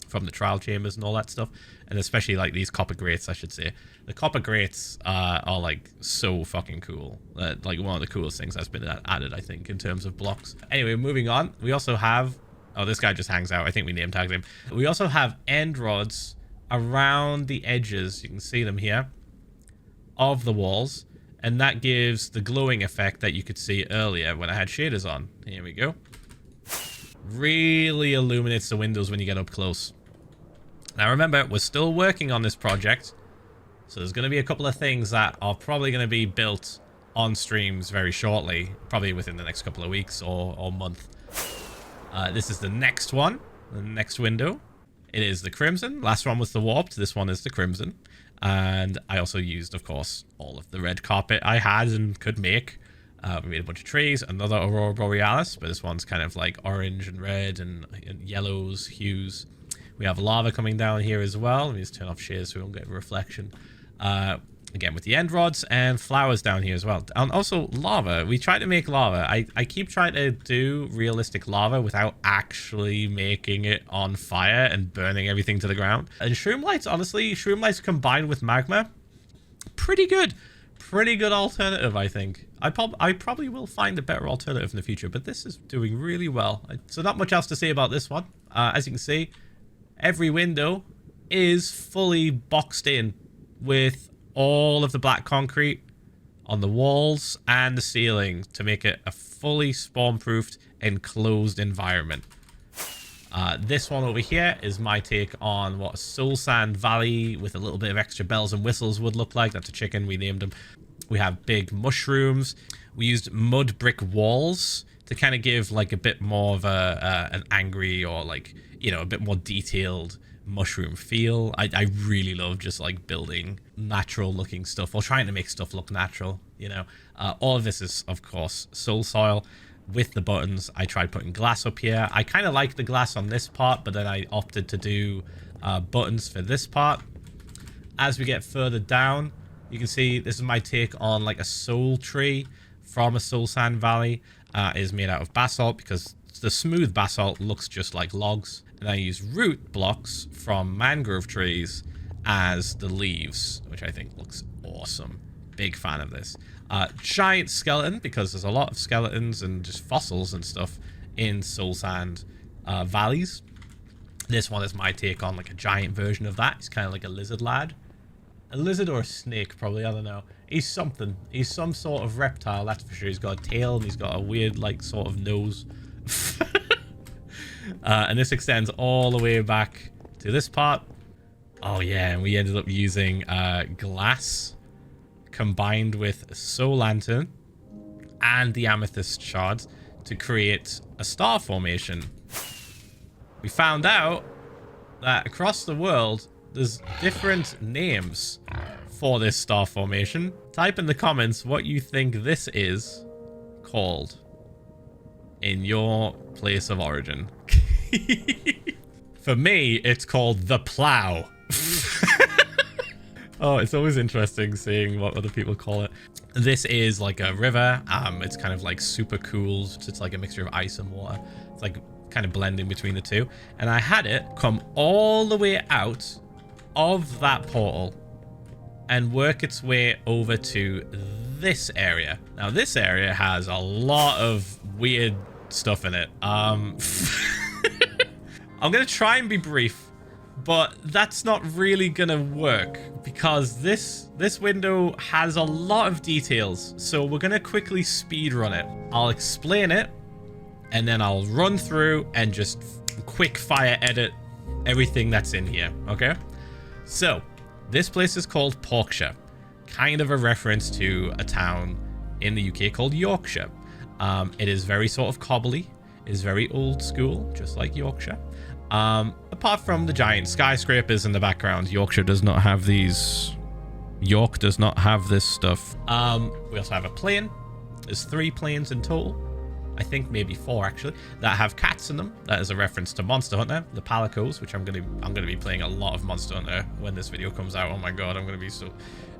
from the trial chambers and all that stuff. And especially like these copper grates, I should say. The copper grates are like so fucking cool. Like one of the coolest things that's been added, I think, in terms of blocks. Anyway, moving on. We also have, oh, this guy just hangs out. I think we name tagged him. We also have end rods around the edges. You can see them here of the walls. And that gives the glowing effect that you could see earlier when I had shaders on. Here we go. Really illuminates the windows when you get up close. Now remember, we're still working on this project, so there's going to be a couple of things that are probably going to be built on streams very shortly, probably within the next couple of weeks or month. This is the next one, the next window. It is the Crimson. Last one was the Warped. This one is the Crimson. And I also used, of course, all of the red carpet I had and could make. We made a bunch of trees, another Aurora Borealis, but this one's kind of like orange and red and yellows, hues. We have lava coming down here as well. Let me just turn off shades so we don't get a reflection. Again, with the end rods and flowers down here as well. And also lava. We try to make lava. I keep trying to do realistic lava without actually making it on fire and burning everything to the ground. And shroom lights, honestly, shroom lights combined with magma, pretty good. Pretty good alternative, I think. I probably will find a better alternative in the future, but this is doing really well. So not much else to say about this one. As you can see, every window is fully boxed in with all of the black concrete on the walls and the ceiling to make it a fully spawn-proofed enclosed environment. This one over here is my take on what a Soul Sand Valley with a little bit of extra bells and whistles would look like. That's a chicken, we named him. We have big mushrooms. We used mud brick walls to kind of give like a bit more of an angry or like, you know, a bit more detailed mushroom feel. I really love just like building natural looking stuff or trying to make stuff look natural, you know. All of this is, of course, soul soil. With the buttons, I tried putting glass up here. I kind of like the glass on this part, but then I opted to do buttons for this part. As we get further down, you can see this is my take on like a soul tree from a Soul Sand Valley. It is made out of basalt because the smooth basalt looks just like logs. And I use root blocks from mangrove trees as the leaves, which I think looks awesome. Big fan of this. Giant skeleton, because there's a lot of skeletons and just fossils and stuff in Soul Sand valleys. This one is my take on like a giant version of that. He's kind of like a lizard lad. A lizard or a snake, probably, I don't know. He's something. He's some sort of reptile, that's for sure. He's got a tail and he's got a weird like sort of nose. And this extends all the way back to this part. Oh yeah, and we ended up using glass combined with a soul lantern and the amethyst shards to create a star formation. We found out that across the world there's different names for this star formation. Type in the comments what you think this is called in your place of origin. For me, it's called the plow. Oh, it's always interesting seeing what other people call it. This is like a river. It's kind of like super cool. It's like a mixture of ice and water. It's like kind of blending between the two. And I had it come all the way out of that portal and work its way over to this area. Now, this area has a lot of weird stuff in it. I'm going to try and be brief, but that's not really going to work because this window has a lot of details. So we're going to quickly speed run it. I'll explain it and then I'll run through and just quick fire edit everything that's in here. Okay. So this place is called Porkshire, kind of a reference to a town in the UK called Yorkshire. It is very sort of cobbly, is very old school, just like Yorkshire. Apart from the giant skyscrapers in the background, Yorkshire does not have these. York does not have this stuff. We also have a plane. There's 3 planes in total. I think maybe 4 actually, that have cats in them. That is a reference to Monster Hunter, the Palicos, which I'm gonna be playing a lot of Monster Hunter when this video comes out. Oh my god, I'm gonna be so...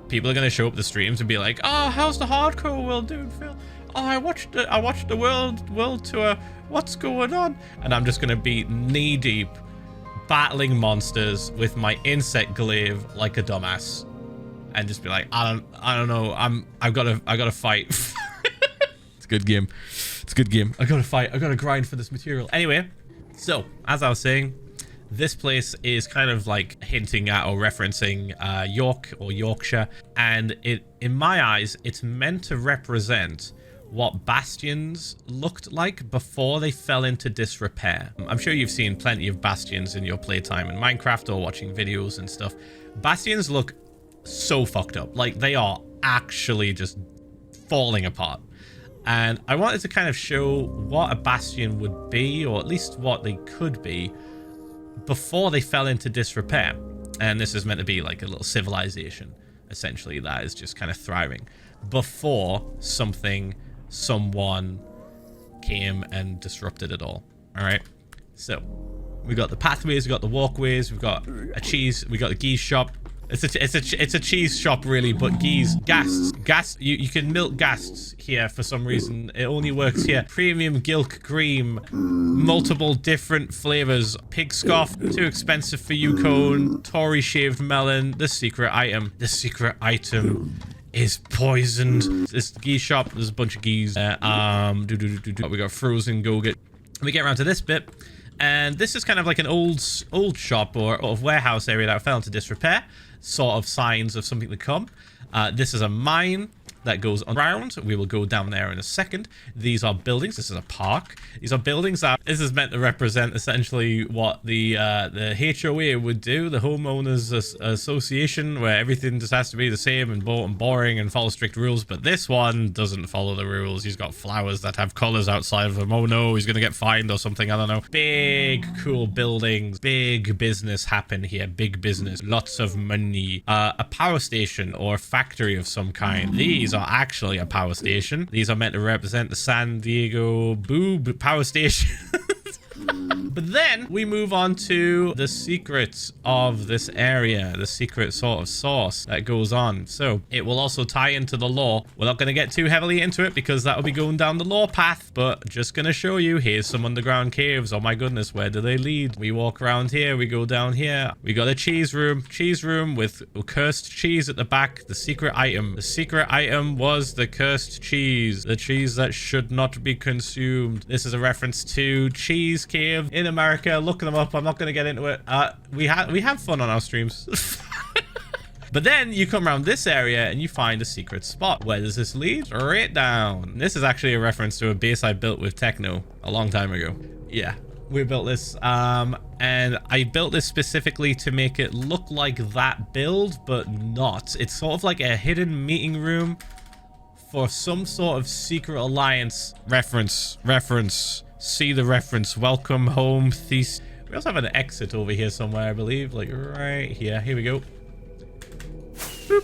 People are gonna show up the streams and be like, "Oh, how's the hardcore world doing, Phil? Oh, I watched the world tour. What's going on?" And I'm just gonna be knee deep battling monsters with my insect glaive like a dumbass, and just be like, I don't know. I've got to fight. It's a good game. It's a good game. I gotta fight. I gotta grind for this material. Anyway, so as I was saying, this place is kind of like hinting at or referencing York or Yorkshire, and in my eyes, it's meant to represent what bastions looked like before they fell into disrepair. I'm sure you've seen plenty of bastions in your playtime in Minecraft or watching videos and stuff. Bastions look so fucked up. Like, they are actually just falling apart. And I wanted to kind of show what a bastion would be, or at least what they could be, before they fell into disrepair. And this is meant to be like a little civilization, essentially, that is just kind of thriving before someone came and disrupted it all. All right, so we got the pathways, we got the walkways, we've got a cheese, we got the geese shop. It's a cheese shop, really, but gas. You can milk gas here for some reason. It only works here. Premium gilk cream, multiple different flavors. Pig scoff, too expensive for you cone. Tory shaved melon. The secret item. The secret item is poisoned. This geese shop. There's a bunch of geese. We got frozen go-get. We get around to this bit. And this is kind of like an old shop or warehouse area that fell into disrepair. Sort of signs of something to come. This is a mine that goes around. We will go down there in a second. These are buildings. This is a park. These are buildings that this is meant to represent essentially what the HOA would do, the homeowners association, where everything just has to be the same and boring and follow strict rules. But this one doesn't follow the rules. He's got flowers that have colors outside of them. Oh no, he's gonna get fined or something. I don't know. Big cool buildings. Big business happen here. Big business. Lots of money. A power station or a factory of some kind. These are actually a power station. These are meant to represent the San Diego Boob power station. But then we move on to the secrets of this area, the secret sort of source that goes on. So it will also tie into the lore. We're not going to get too heavily into it because that will be going down the lore path, but just going to show you, here's some underground caves. Oh my goodness, where do they lead? We walk around here, we go down here. We got a cheese room with cursed cheese at the back. The secret item. The secret item was the cursed cheese, the cheese that should not be consumed. This is a reference to Cheese Cave in America. Look them up. I'm not going to get into it. We have fun on our streams. But then you come around this area and you find a secret spot. Where does this lead? Right down. This is actually a reference to a base I built with Techno a long time ago. Yeah, we built this. And I built this specifically to make it look like that build, but not. It's sort of like a hidden meeting room for some sort of secret alliance reference. See the reference. Welcome home, Thief. We also have an exit over here somewhere, I believe. Like right here. Here we go. Boop.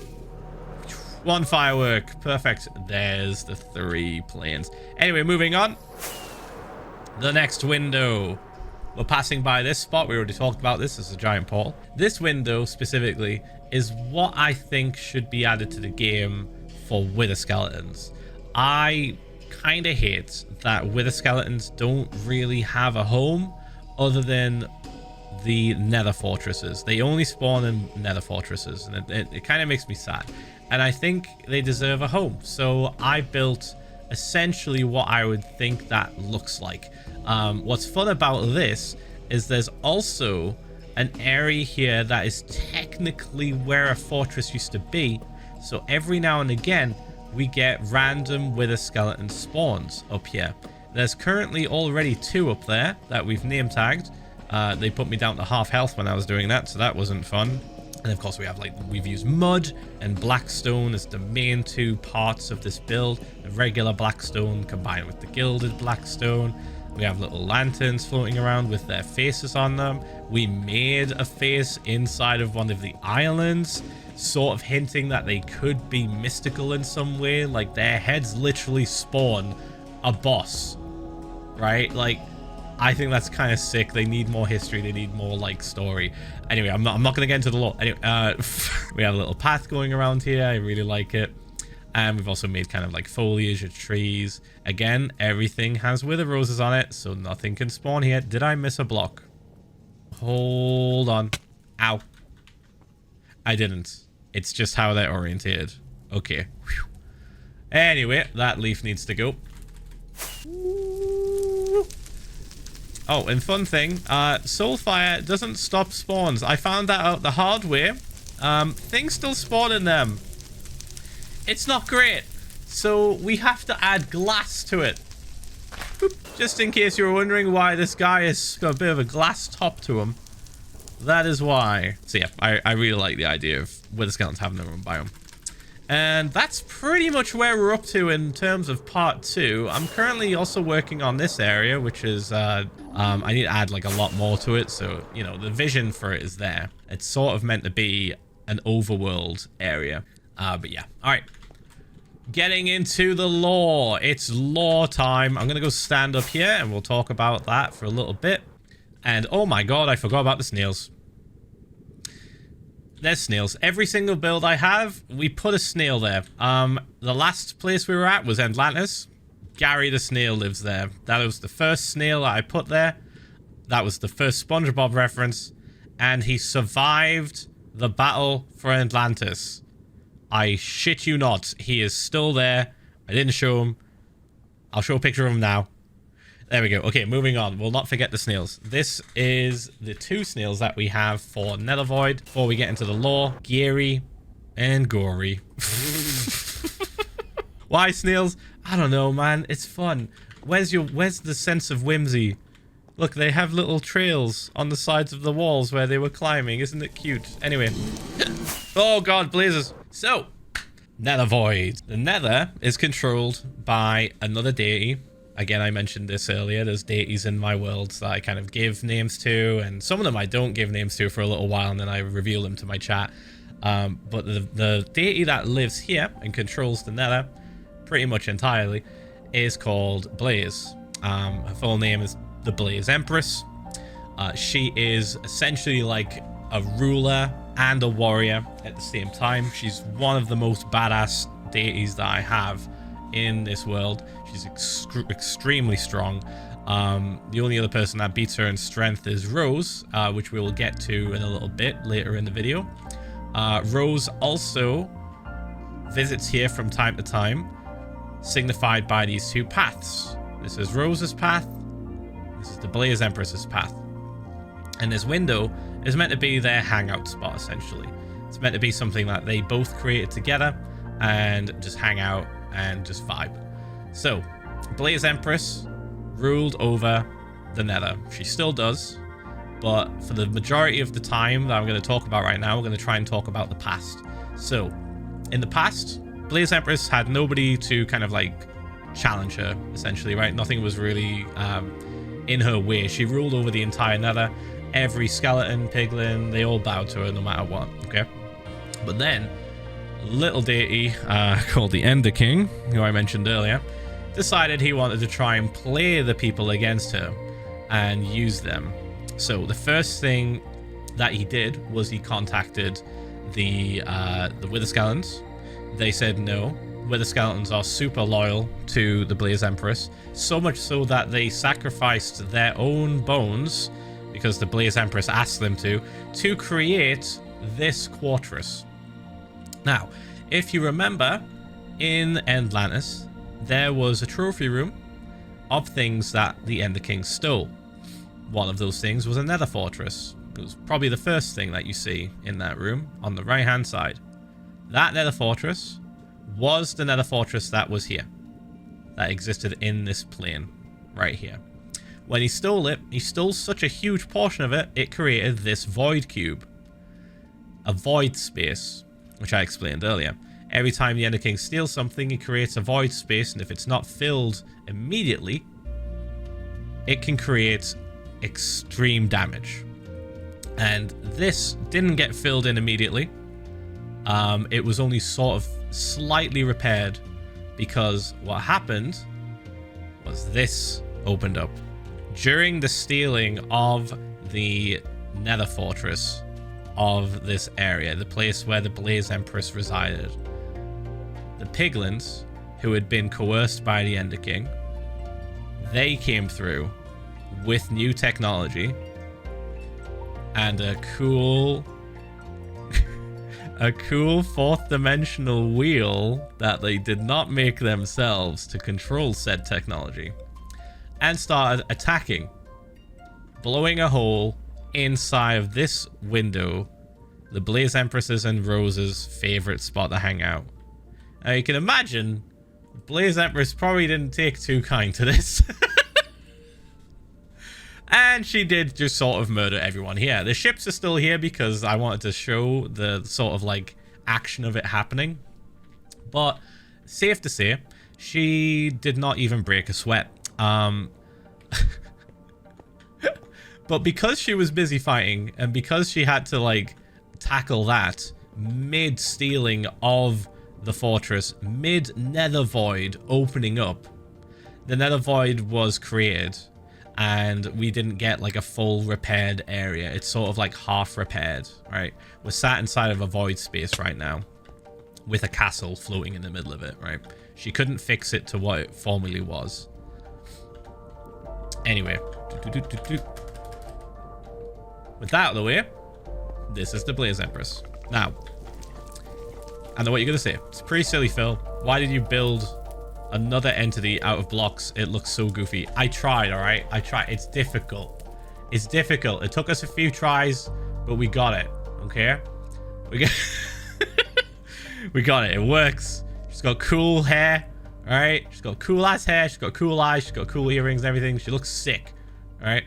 One firework. Perfect. There's the 3 planes. Anyway, moving on. The next window. We're passing by this spot. We already talked about this. It's a giant portal. This window specifically is what I think should be added to the game for Wither Skeletons. I kind of hate that Wither Skeletons don't really have a home other than the nether fortresses. They only spawn in nether fortresses, and it kind of makes me sad. And I think they deserve a home. So I built essentially what I would think that looks like. What's fun about this is there's also an area here that is technically where a fortress used to be. So every now and again, we get random Wither Skeleton spawns up here. There's currently already 2 up there that we've name tagged. They put me down to half health when I was doing that, so that wasn't fun. And of course we've used mud and blackstone as the main 2 parts of this build. The regular blackstone combined with the gilded blackstone. We have little lanterns floating around with their faces on them. We made a face inside of one of the islands, sort of hinting that they could be mystical in some way. Like their heads literally spawn a boss, right? Like, I think that's kind of sick. They need more history. They need more like story. Anyway, I'm not going to get into the lore. Anyway, we have a little path going around here. I really like it. And we've also made kind of like foliage of trees. Again, everything has wither roses on it, so nothing can spawn here. Did I miss a block? Hold on. Ow. I didn't. It's just how they're oriented. Okay. Whew. Anyway, that leaf needs to go. Oh, and fun thing, Soulfire doesn't stop spawns. I found that out the hard way. Things still spawn in them. It's not great. So we have to add glass to it. Boop. Just in case you were wondering why this guy has got a bit of a glass top to him. That is why. So yeah, I really like the idea of wither skeletons having their own biome. And that's pretty much where we're up to in terms of part 2. I'm currently also working on this area, which is, I need to add like a lot more to it. So, you know, the vision for it is there. It's sort of meant to be an overworld area. But yeah, all right. Getting into the lore. It's lore time. I'm going to go stand up here and we'll talk about that for a little bit. And oh my god, I forgot about the snails. There's snails. Every single build I have, we put a snail there. The last place we were at was ENDlantis. Gary the snail lives there. That was the first snail that I put there. That was the first SpongeBob reference. And he survived the battle for ENDlantis. I shit you not. He is still there. I didn't show him. I'll show a picture of him now. There we go. Okay, moving on. We'll not forget the snails. This is the 2 snails that we have for NetherVoid. Before we get into the lore, Geary and Gory. Why snails? I don't know, man. It's fun. Where's the sense of whimsy? Look, they have little trails on the sides of the walls where they were climbing. Isn't it cute? Anyway. Oh god, blazes. So, NetherVoid. The Nether is controlled by another deity. Again, I mentioned this earlier. There's deities in my world that I kind of give names to, and some of them I don't give names to for a little while, and then I reveal them to my chat. But the deity that lives here and controls the Nether pretty much entirely is called Blaze. Her full name is the Blaze Empress. She is essentially like a ruler and a warrior at the same time. She's one of the most badass deities that I have in this world. She's extremely strong. The only other person that beats her in strength is Rose, which we will get to in a little bit later in the video. Rose also visits here from time to time, signified by these 2 paths. This is Rose's path. This is the Blaze Empress's path. And this window is meant to be their hangout spot, essentially. It's meant to be something that they both created together and just hang out and just vibe. So, Blaze Empress ruled over the Nether. She still does, but for the majority of the time that I'm going to talk about right now, we're going to try and talk about the past. So, in the past, Blaze Empress had nobody to kind of like challenge her, essentially, right? Nothing was really in her way. She ruled over the entire Nether. Every skeleton, piglin, they all bowed to her no matter what, okay? But then, little deity called the Ender King, who I mentioned earlier, decided he wanted to try and play the people against her and use them. So the first thing that he did was he contacted the Wither Skeletons. They said no. Wither Skeletons are super loyal to the Blaze Empress, so much so that they sacrificed their own bones, because the Blaze Empress asked them to create this fortress. Now, if you remember, in ENDlantis, there was a trophy room of things that the Ender King stole. One of those things was a nether fortress. It was probably the first thing that you see in that room on the right-hand side. That nether fortress was the nether fortress that was here, that existed in this plane right here. When he stole it, he stole such a huge portion of it, it created this void cube. A void space, which I explained earlier. Every time the Ender King steals something, he creates a void space, and if it's not filled immediately, it can create extreme damage. And this didn't get filled in immediately. It was only sort of slightly repaired, because what happened was this opened up. During the stealing of the nether fortress of this area, the place where the Blaze Empress resided, the piglins, who had been coerced by the Ender King, they came through with new technology and a cool fourth dimensional wheel that they did not make themselves to control said technology, and started attacking, blowing a hole inside of this window, the Blaze Empress's and Rose's favorite spot to hang out. Now you can imagine Blaze Empress probably didn't take too kind to this. And she did just sort of murder everyone here. The ships are still here because I wanted to show the sort of like action of it happening. But safe to say, she did not even break a sweat. But because she was busy fighting and because she had to like tackle that mid stealing of the fortress, mid NetherVoid opening up, the NetherVoid was created. And we didn't get like a full repaired area. It's sort of like half repaired, right? We're sat inside of a void space right now with a castle floating in the middle of it, right? She couldn't fix it to what it formerly was. Anyway. With that out of the way, this is the Blaze Empress. Now, I know what you're going to say. It's pretty silly, Phil. Why did you build another entity out of blocks? It looks so goofy. I tried, all right? I tried. It's difficult. It's difficult. It took us a few tries, but we got it, okay? We got it. It works. She's got cool hair, all right? She's got cool ass hair. She's got cool eyes. She's got cool earrings and everything. She looks sick, all right?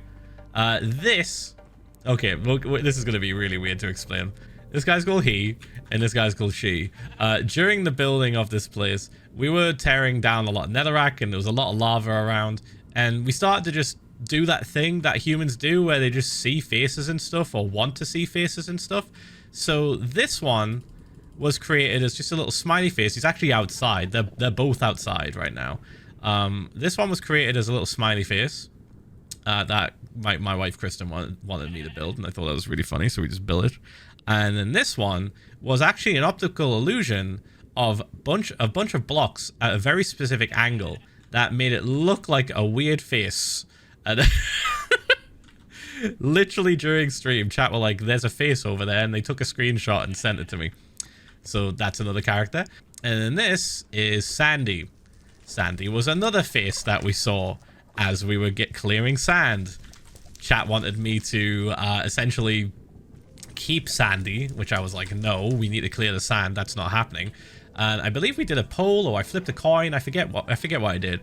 Okay, this is going to be really weird to explain. This guy's called he, and this guy's called she. During the building of this place, we were tearing down a lot of netherrack, and there was a lot of lava around, and we started to just do that thing that humans do where they just see faces and stuff, or want to see faces and stuff. So this one was created as just a little smiley face. He's actually outside. They're both outside right now. This one was created as a little smiley face that my wife Kristen wanted me to build, and I thought that was really funny, so we just built it. And then this one was actually an optical illusion of a bunch of blocks at a very specific angle that made it look like a weird face. And literally during stream, chat were like, "There's a face over there," and they took a screenshot and sent it to me. So that's another character. And then this is Sandy. Sandy was another face that we saw as we were clearing sand. Chat wanted me to essentially keep Sandy, which I was like, no, we need to clear the sand. That's not happening. And I believe we did a poll, or I flipped a coin. I forget what I did,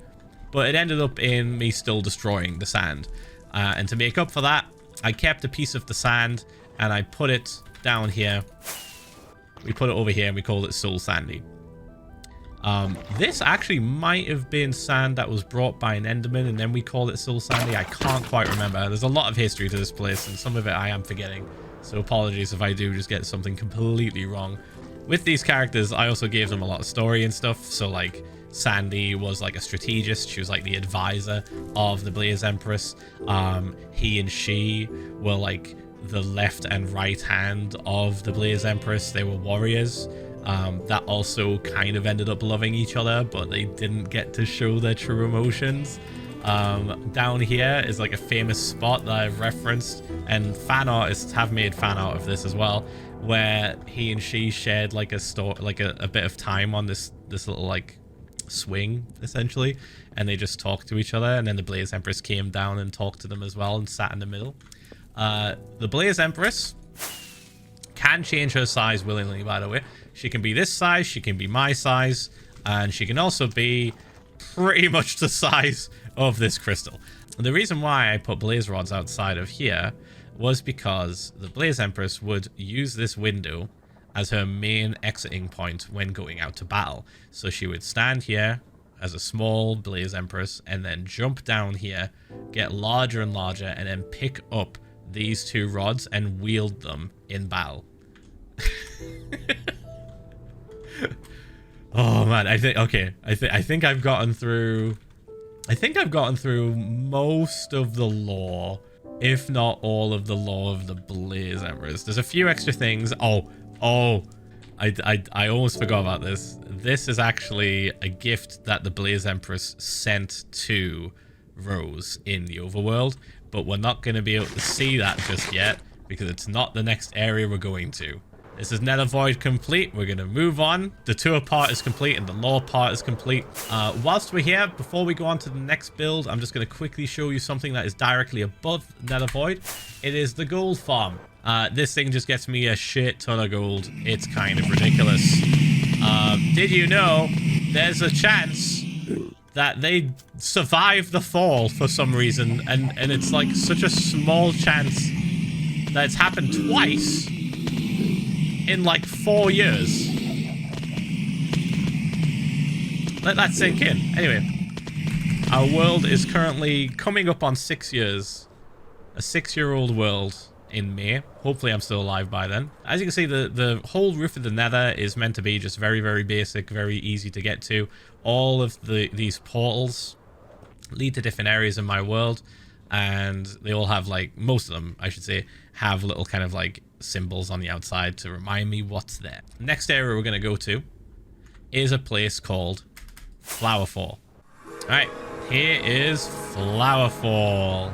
but it ended up in me still destroying the sand. And to make up for that, I kept a piece of the sand and I put it down here. We put it over here and we called it Soul Sandy. This actually might have been sand that was brought by an Enderman, and then we called it Soul Sandy. I can't quite remember. There's a lot of history to this place, and some of it I am forgetting. So apologies if I do just get something completely wrong. With these characters, I also gave them a lot of story and stuff. So like Sandy was like a strategist. She was like the advisor of the Blaze Empress. He and she were like the left and right hand of the Blaze Empress. They were warriors. That also kind of ended up loving each other, but they didn't get to show their true emotions. Down here is like a famous spot that I've referenced, and fan artists have made fan art of this as well, where he and she shared like a bit of time on this little like swing essentially, and they just talked to each other, and then the Blaze Empress came down and talked to them as well and sat in the middle. The Blaze Empress can change her size willingly, by the way. She can be this size, she can be my size, and she can also be pretty much the size of this crystal. The reason why I put blaze rods outside of here was because the Blaze Empress would use this window as her main exiting point when going out to battle. So she would stand here as a small Blaze Empress and then jump down here, get larger and larger, and then pick up these two rods and wield them in battle. Oh man, I think I've gotten through most of the lore, if not all of the lore of the Blaze Empress. There's a few extra things. I almost forgot about this. This is actually a gift that the Blaze Empress sent to Rose in the overworld, but we're not going to be able to see that just yet because it's not the next area we're going to. This is NetherVoid complete. We're going to move on. The tour part is complete and the lore part is complete. Whilst we're here, before we go on to the next build, I'm just going to quickly show you something that is directly above NetherVoid. It is the gold farm. This thing just gets me a shit ton of gold. It's kind of ridiculous. Did you know there's a chance that they survive the fall for some reason, and it's like such a small chance that it's happened twice in like 4 years. Let that sink in. Anyway, our world is currently coming up on 6 years. A 6-year-old world in May. Hopefully I'm still alive by then. As you can see, the whole roof of the Nether is meant to be just very, very basic, very easy to get to. All of these portals lead to different areas in my world, and they all have, like, most of them, I should say, have little kind of like symbols on the outside to remind me what's there. Next area we're going to go to is a place called FlowerFall. Alright, here is FlowerFall.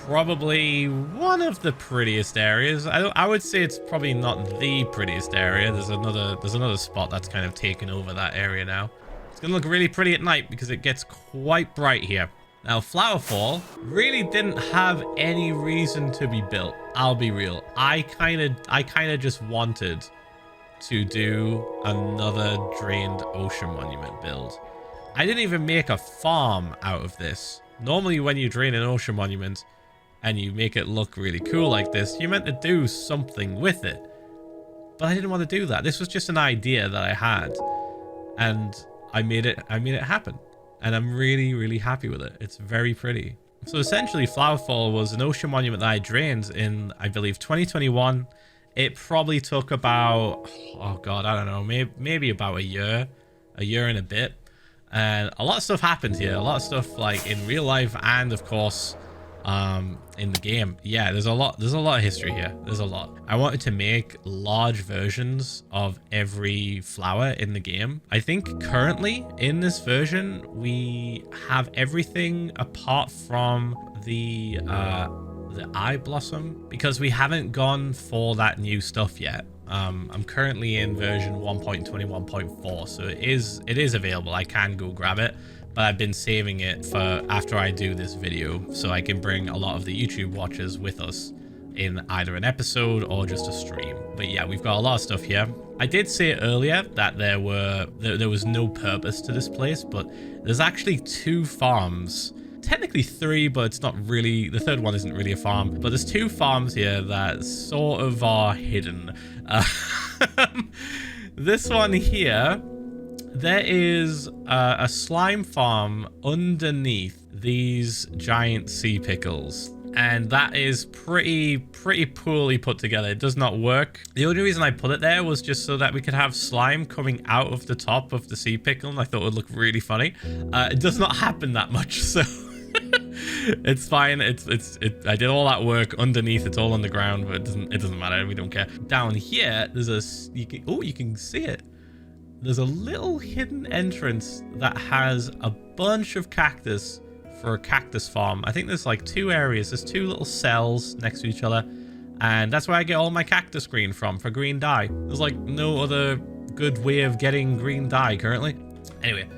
Probably one of the prettiest areas. I would say it's probably not the prettiest area. There's another spot that's kind of taken over that area now. It's gonna look really pretty at night because it gets quite bright here. Now, FlowerFall really didn't have any reason to be built. I'll be real. I kind of just wanted to do another drained ocean monument build. I didn't even make a farm out of this. Normally, when you drain an ocean monument and you make it look really cool like this, you're meant to do something with it. But I didn't want to do that. This was just an idea that I had, and I made it happen. And I'm really, really happy with it. It's very pretty. So essentially, FlowerFall was an ocean monument that I drained in, I believe, 2021. It probably took about, oh god, I don't know, maybe about a year and a bit. And a lot of stuff happened here. A lot of stuff like in real life and of course in the game. Yeah, there's a lot of history here. There's a lot. I wanted to make large versions of every flower in the game. I think currently in this version we have everything apart from the eye blossom, because we haven't gone for that new stuff yet. I'm currently in version 1.21.4, so it is available. I can go grab it, but I've been saving it for after I do this video, so I can bring a lot of the YouTube watchers with us in either an episode or just a stream. But yeah, we've got a lot of stuff here. I did say earlier that there was no purpose to this place, but there's actually 2 farms. Technically 3, but it's not really, the third one isn't really a farm, but there's 2 farms here that sort of are hidden. This one here, there is a slime farm underneath these giant sea pickles, and that is pretty poorly put together. It does not work. The only reason I put it there was just so that we could have slime coming out of the top of the sea pickle, and I thought it would look really funny. It does not happen that much, so it's fine. I did all that work underneath. It's all underground, but it doesn't matter. We don't care. Down here, there's you can see it. There's a little hidden entrance that has a bunch of cactus for a cactus farm. I think there's like 2 areas. There's 2 little cells next to each other, and that's where I get all my cactus green from for green dye. There's like no other good way of getting green dye currently. Anyway,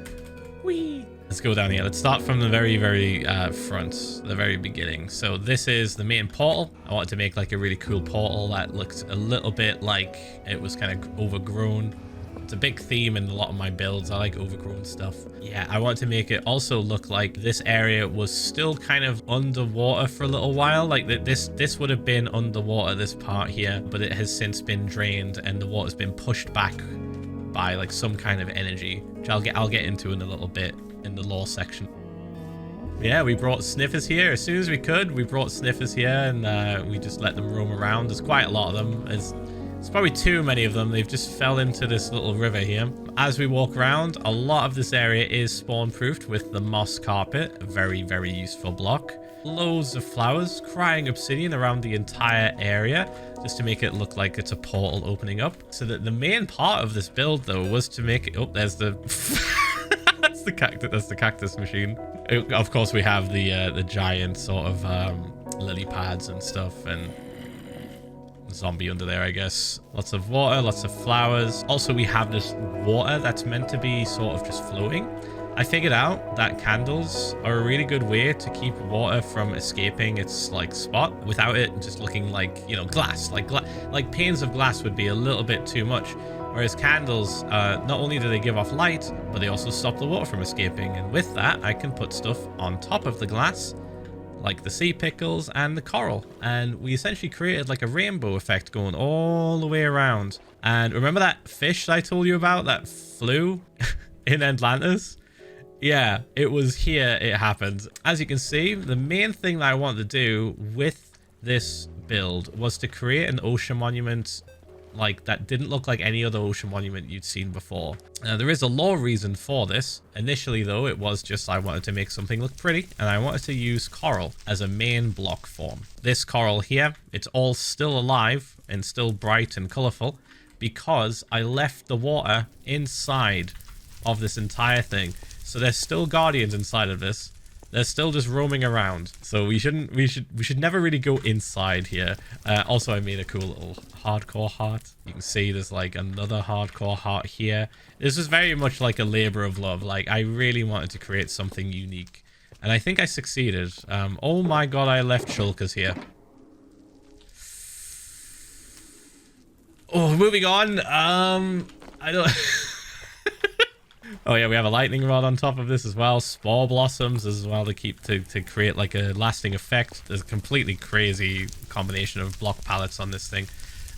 whee! Let's go down here. Let's start from the very front, the very beginning. So this is the main portal. I wanted to make like a really cool portal that looked a little bit like it was kind of overgrown. It's a big theme in a lot of my builds. I like overgrown stuff. Yeah, I want to make it also look like this area was still kind of underwater for a little while. Like this would have been underwater, this part here, but it has since been drained and the water's been pushed back by like some kind of energy, which I'll get into in a little bit in the lore section. Yeah, we brought sniffers here as soon as we could. We brought sniffers here, and we just let them roam around. There's quite a lot of them. It's probably too many of them. They've just fell into this little river here. As we walk around, a lot of this area is spawn proofed with the moss carpet, a very useful block. Loads of flowers, crying obsidian around the entire area, just to make it look like it's a portal opening up. So that the main part of this build though was to make it, oh, there's the that's the cactus machine. Of course we have the giant sort of lily pads and stuff, and zombie under there, I guess. Lots of water, lots of flowers. Also, we have this water that's meant to be sort of just floating. I figured out that candles are a really good way to keep water from escaping its like spot without it just looking like, you know, glass. Like panes of glass would be a little bit too much. Whereas candles, not only do they give off light, but they also stop the water from escaping. And with that, I can put stuff on top of the glass, like the sea pickles and the coral. And we essentially created like a rainbow effect going all the way around. And remember that fish I told you about that flew in ENDlantis? Yeah, it was here it happened. As you can see, the main thing that I wanted to do with this build was to create an ocean monument like that didn't look like any other ocean monument you'd seen before. Now, there is a lore reason for this. Initially, though, it was just I wanted to make something look pretty, and I wanted to use coral as a main block form. This coral here, it's all still alive and still bright and colorful because I left the water inside of this entire thing. So there's still guardians inside of this. They're still just roaming around. So we should never really go inside here. Also, I made a cool little hardcore heart. You can see there's like another hardcore heart here. This was very much like a labor of love. Like, I really wanted to create something unique. And I think I succeeded. Oh my god, I left shulkers here. Oh, moving on. I don't... Oh yeah, we have a lightning rod on top of this as well. Spore blossoms as well to create like a lasting effect. There's a completely crazy combination of block palettes on this thing.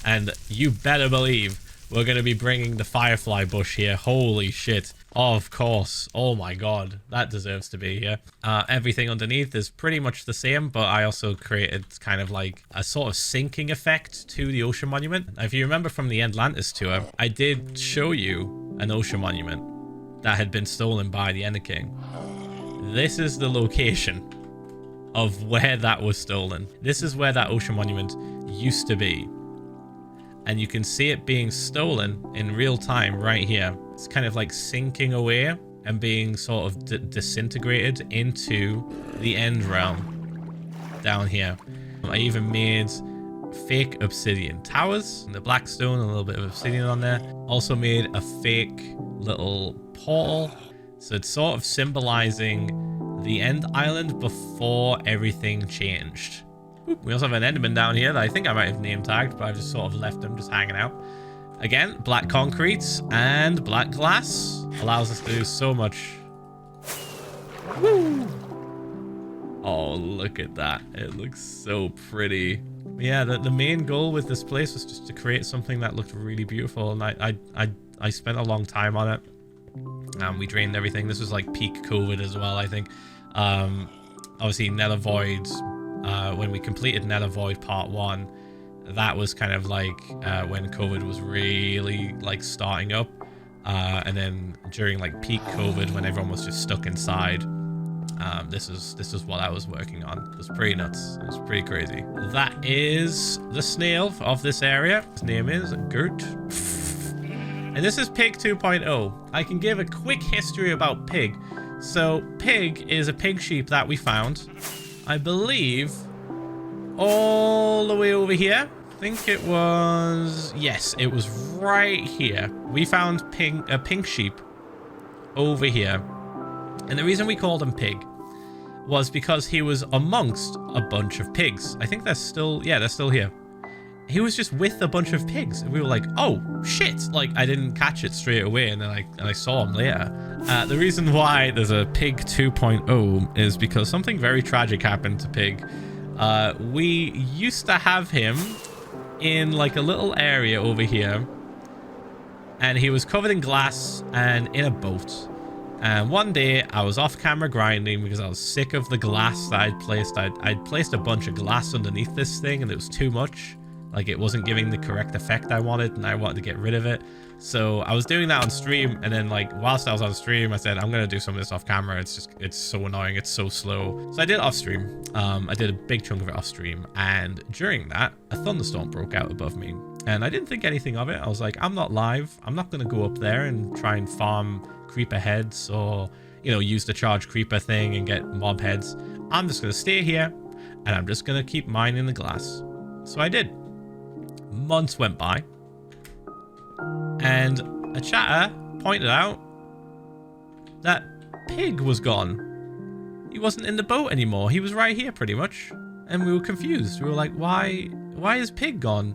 And you better believe we're going to be bringing the firefly bush here. Holy shit. Of course. Oh my god. That deserves to be here. Everything underneath is pretty much the same, but I also created kind of like a sort of sinking effect to the ocean monument. Now, if you remember from the ENDlantis tour, I did show you an ocean monument that had been stolen by the Ender King. This is the location of where that was stolen. This is where that ocean monument used to be. And you can see it being stolen in real time right here. It's kind of like sinking away and being sort of disintegrated into the end realm down here. I even made fake obsidian towers, the black stone, a little bit of obsidian on there. Also made a fake little portal, so it's sort of symbolizing the end island before everything changed. Oop, we also have an enderman down here that I think I might have name tagged, but I've just sort of left him just hanging out. Again, black concrete and black glass allows us to do so much. Woo! Oh, look at that. It looks so pretty. Yeah, the main goal with this place was just to create something that looked really beautiful, and I spent a long time on it. We drained everything. This was like peak COVID as well, I think. Obviously, NetherVoid, when we completed NetherVoid Part 1, that was kind of like when COVID was really like starting up. And then during like peak COVID, when everyone was just stuck inside, this is what I was working on. It was pretty nuts. It was pretty crazy. That is the snail of this area. His name is Gert. And this is Pig 2.0. I can give a quick history about Pig. So Pig is a pig sheep that we found, I believe, all the way over here. I think it was... Yes, it was right here. We found a pink sheep over here. And the reason we called him Pig was because he was amongst a bunch of pigs. I think they're still... Yeah, they're still here. He was just with a bunch of pigs, and we were like, oh shit, like I didn't catch it straight away, and then I saw him later. The reason why there's a Pig 2.0 is because something very tragic happened to Pig. We used to have him in like a little area over here, and he was covered in glass and in a boat. And one day I was off camera grinding because I was sick of the glass that I'd placed. I'd placed a bunch of glass underneath this thing, and it was too much. Like, it wasn't giving the correct effect I wanted, and I wanted to get rid of it. So I was doing that on stream, and then like whilst I was on stream, I said I'm gonna do some of this off camera. It's so annoying, it's so slow. So I did it off stream. I did a big chunk of it off stream, and during that a thunderstorm broke out above me, and I didn't think anything of it. I was like, I'm not live, I'm not gonna go up there and try and farm creeper heads, or you know, use the charge creeper thing and get mob heads. I'm just gonna stay here, and I'm just gonna keep mining the glass. So I did. Months went by, and a chatter pointed out that Pig was gone. He wasn't in the boat anymore. He was right here pretty much, and we were confused. We were like, why is Pig gone?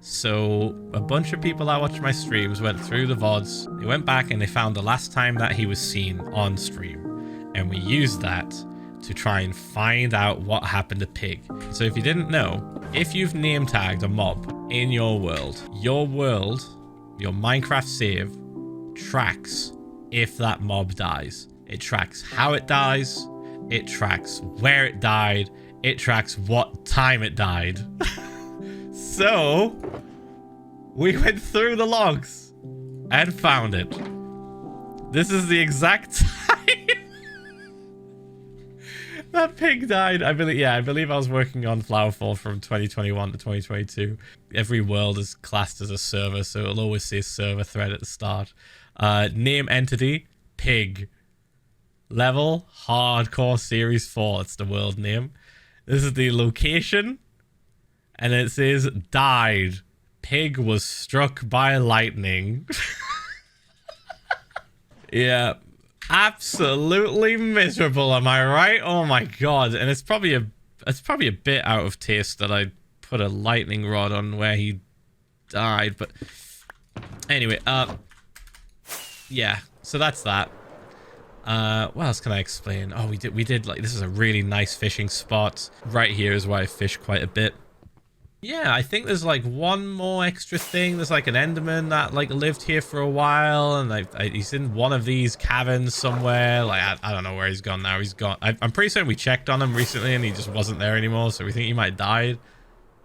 So a bunch of people that watched my streams went through the VODs. They went back and they found the last time that he was seen on stream. And we used that to try and find out what happened to Pig. So if you didn't know, if you've name tagged a mob in your world, your Minecraft save tracks if that mob dies. It tracks how it dies. It tracks where it died. It tracks what time it died. So we went through the logs and found it. This is the exact time that Pig died. I believe I was working on FlowerFall from 2021 to 2022. Every world is classed as a server, so it'll always say server thread at the start. Name entity, Pig. Level, Hardcore Series 4. It's the world name. This is the location. And it says, died. Pig was struck by lightning. Yeah. Absolutely miserable, am I right? Oh my god. And it's probably a bit out of taste that I put a lightning rod on where he died, but anyway, yeah, so that's that. What else can I explain? Oh, we did like, this is a really nice fishing spot. Right here is where I fish quite a bit. Yeah, I think there's like one more extra thing. There's like an Enderman that like lived here for a while, and he's in one of these caverns somewhere. Like I don't know where he's gone now. He's gone. I'm pretty certain we checked on him recently and he just wasn't there anymore. So we think he might have died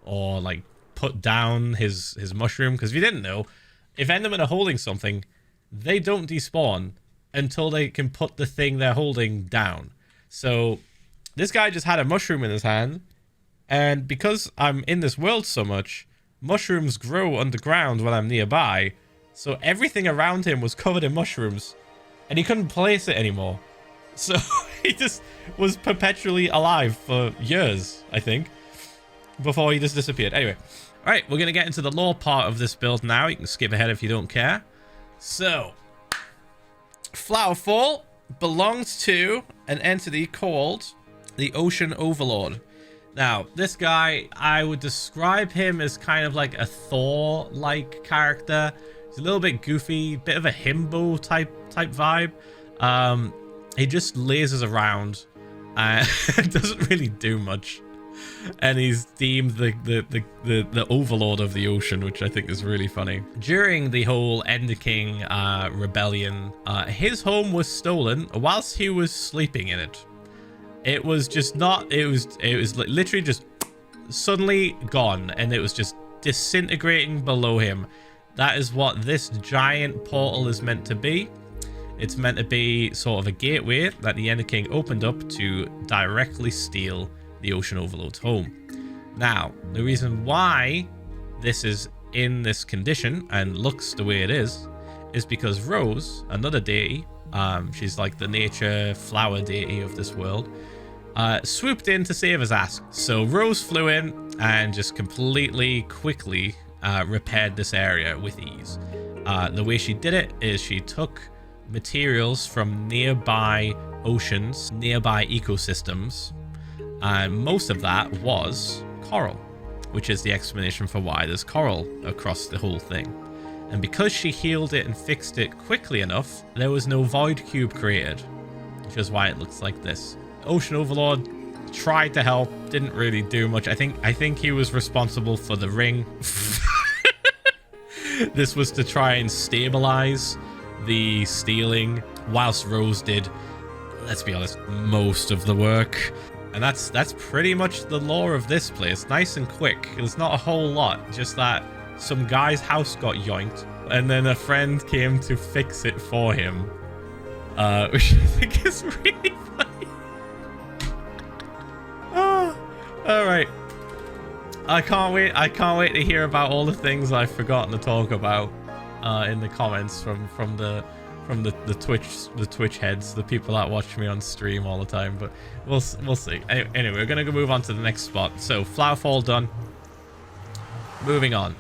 or like put down his mushroom. Because if you didn't know, if Endermen are holding something, they don't despawn until they can put the thing they're holding down. So this guy just had a mushroom in his hand. And because I'm in this world so much, mushrooms grow underground when I'm nearby. So everything around him was covered in mushrooms. And he couldn't place it anymore. So he just was perpetually alive for years, I think. Before he just disappeared. Anyway. Alright, we're going to get into the lore part of this build now. You can skip ahead if you don't care. So, FlowerFall belongs to an entity called the Ocean Overlord. Now, this guy, I would describe him as kind of like a Thor-like character. He's a little bit goofy, bit of a himbo type vibe. He just lasers around and doesn't really do much. And he's deemed the overlord of the ocean, which I think is really funny. During the whole Ender King rebellion, his home was stolen whilst he was sleeping in it. It was just not, it was literally just suddenly gone, and it was just disintegrating below him. That is what this giant portal is meant to be. It's meant to be sort of a gateway that the Ender King opened up to directly steal the Ocean Overlord's home. Now, the reason why this is in this condition and looks the way it is because Rose, another deity, she's like the nature flower deity of this world, swooped in to save his ass. So Rose flew in and just completely, quickly repaired this area with ease. The way she did it is she took materials from nearby oceans, nearby ecosystems, and most of that was coral, which is the explanation for why there's coral across the whole thing. And because she healed it and fixed it quickly enough, there was no void cube created, which is why it looks like this. Ocean Overlord tried to help, didn't really do much. I think he was responsible for the ring. This was to try and stabilize the stealing, whilst Rose did, let's be honest, most of the work. And that's pretty much the lore of this place. Nice and quick. There's not a whole lot, just that some guy's house got yoinked, and then a friend came to fix it for him, which I think is really funny. Oh, all right. I can't wait to hear about all the things I've forgotten to talk about in the comments from the Twitch heads, the people that watch me on stream all the time. But we'll see. Anyway, we're gonna go move on to the next spot. So FlowerFall done. Moving on.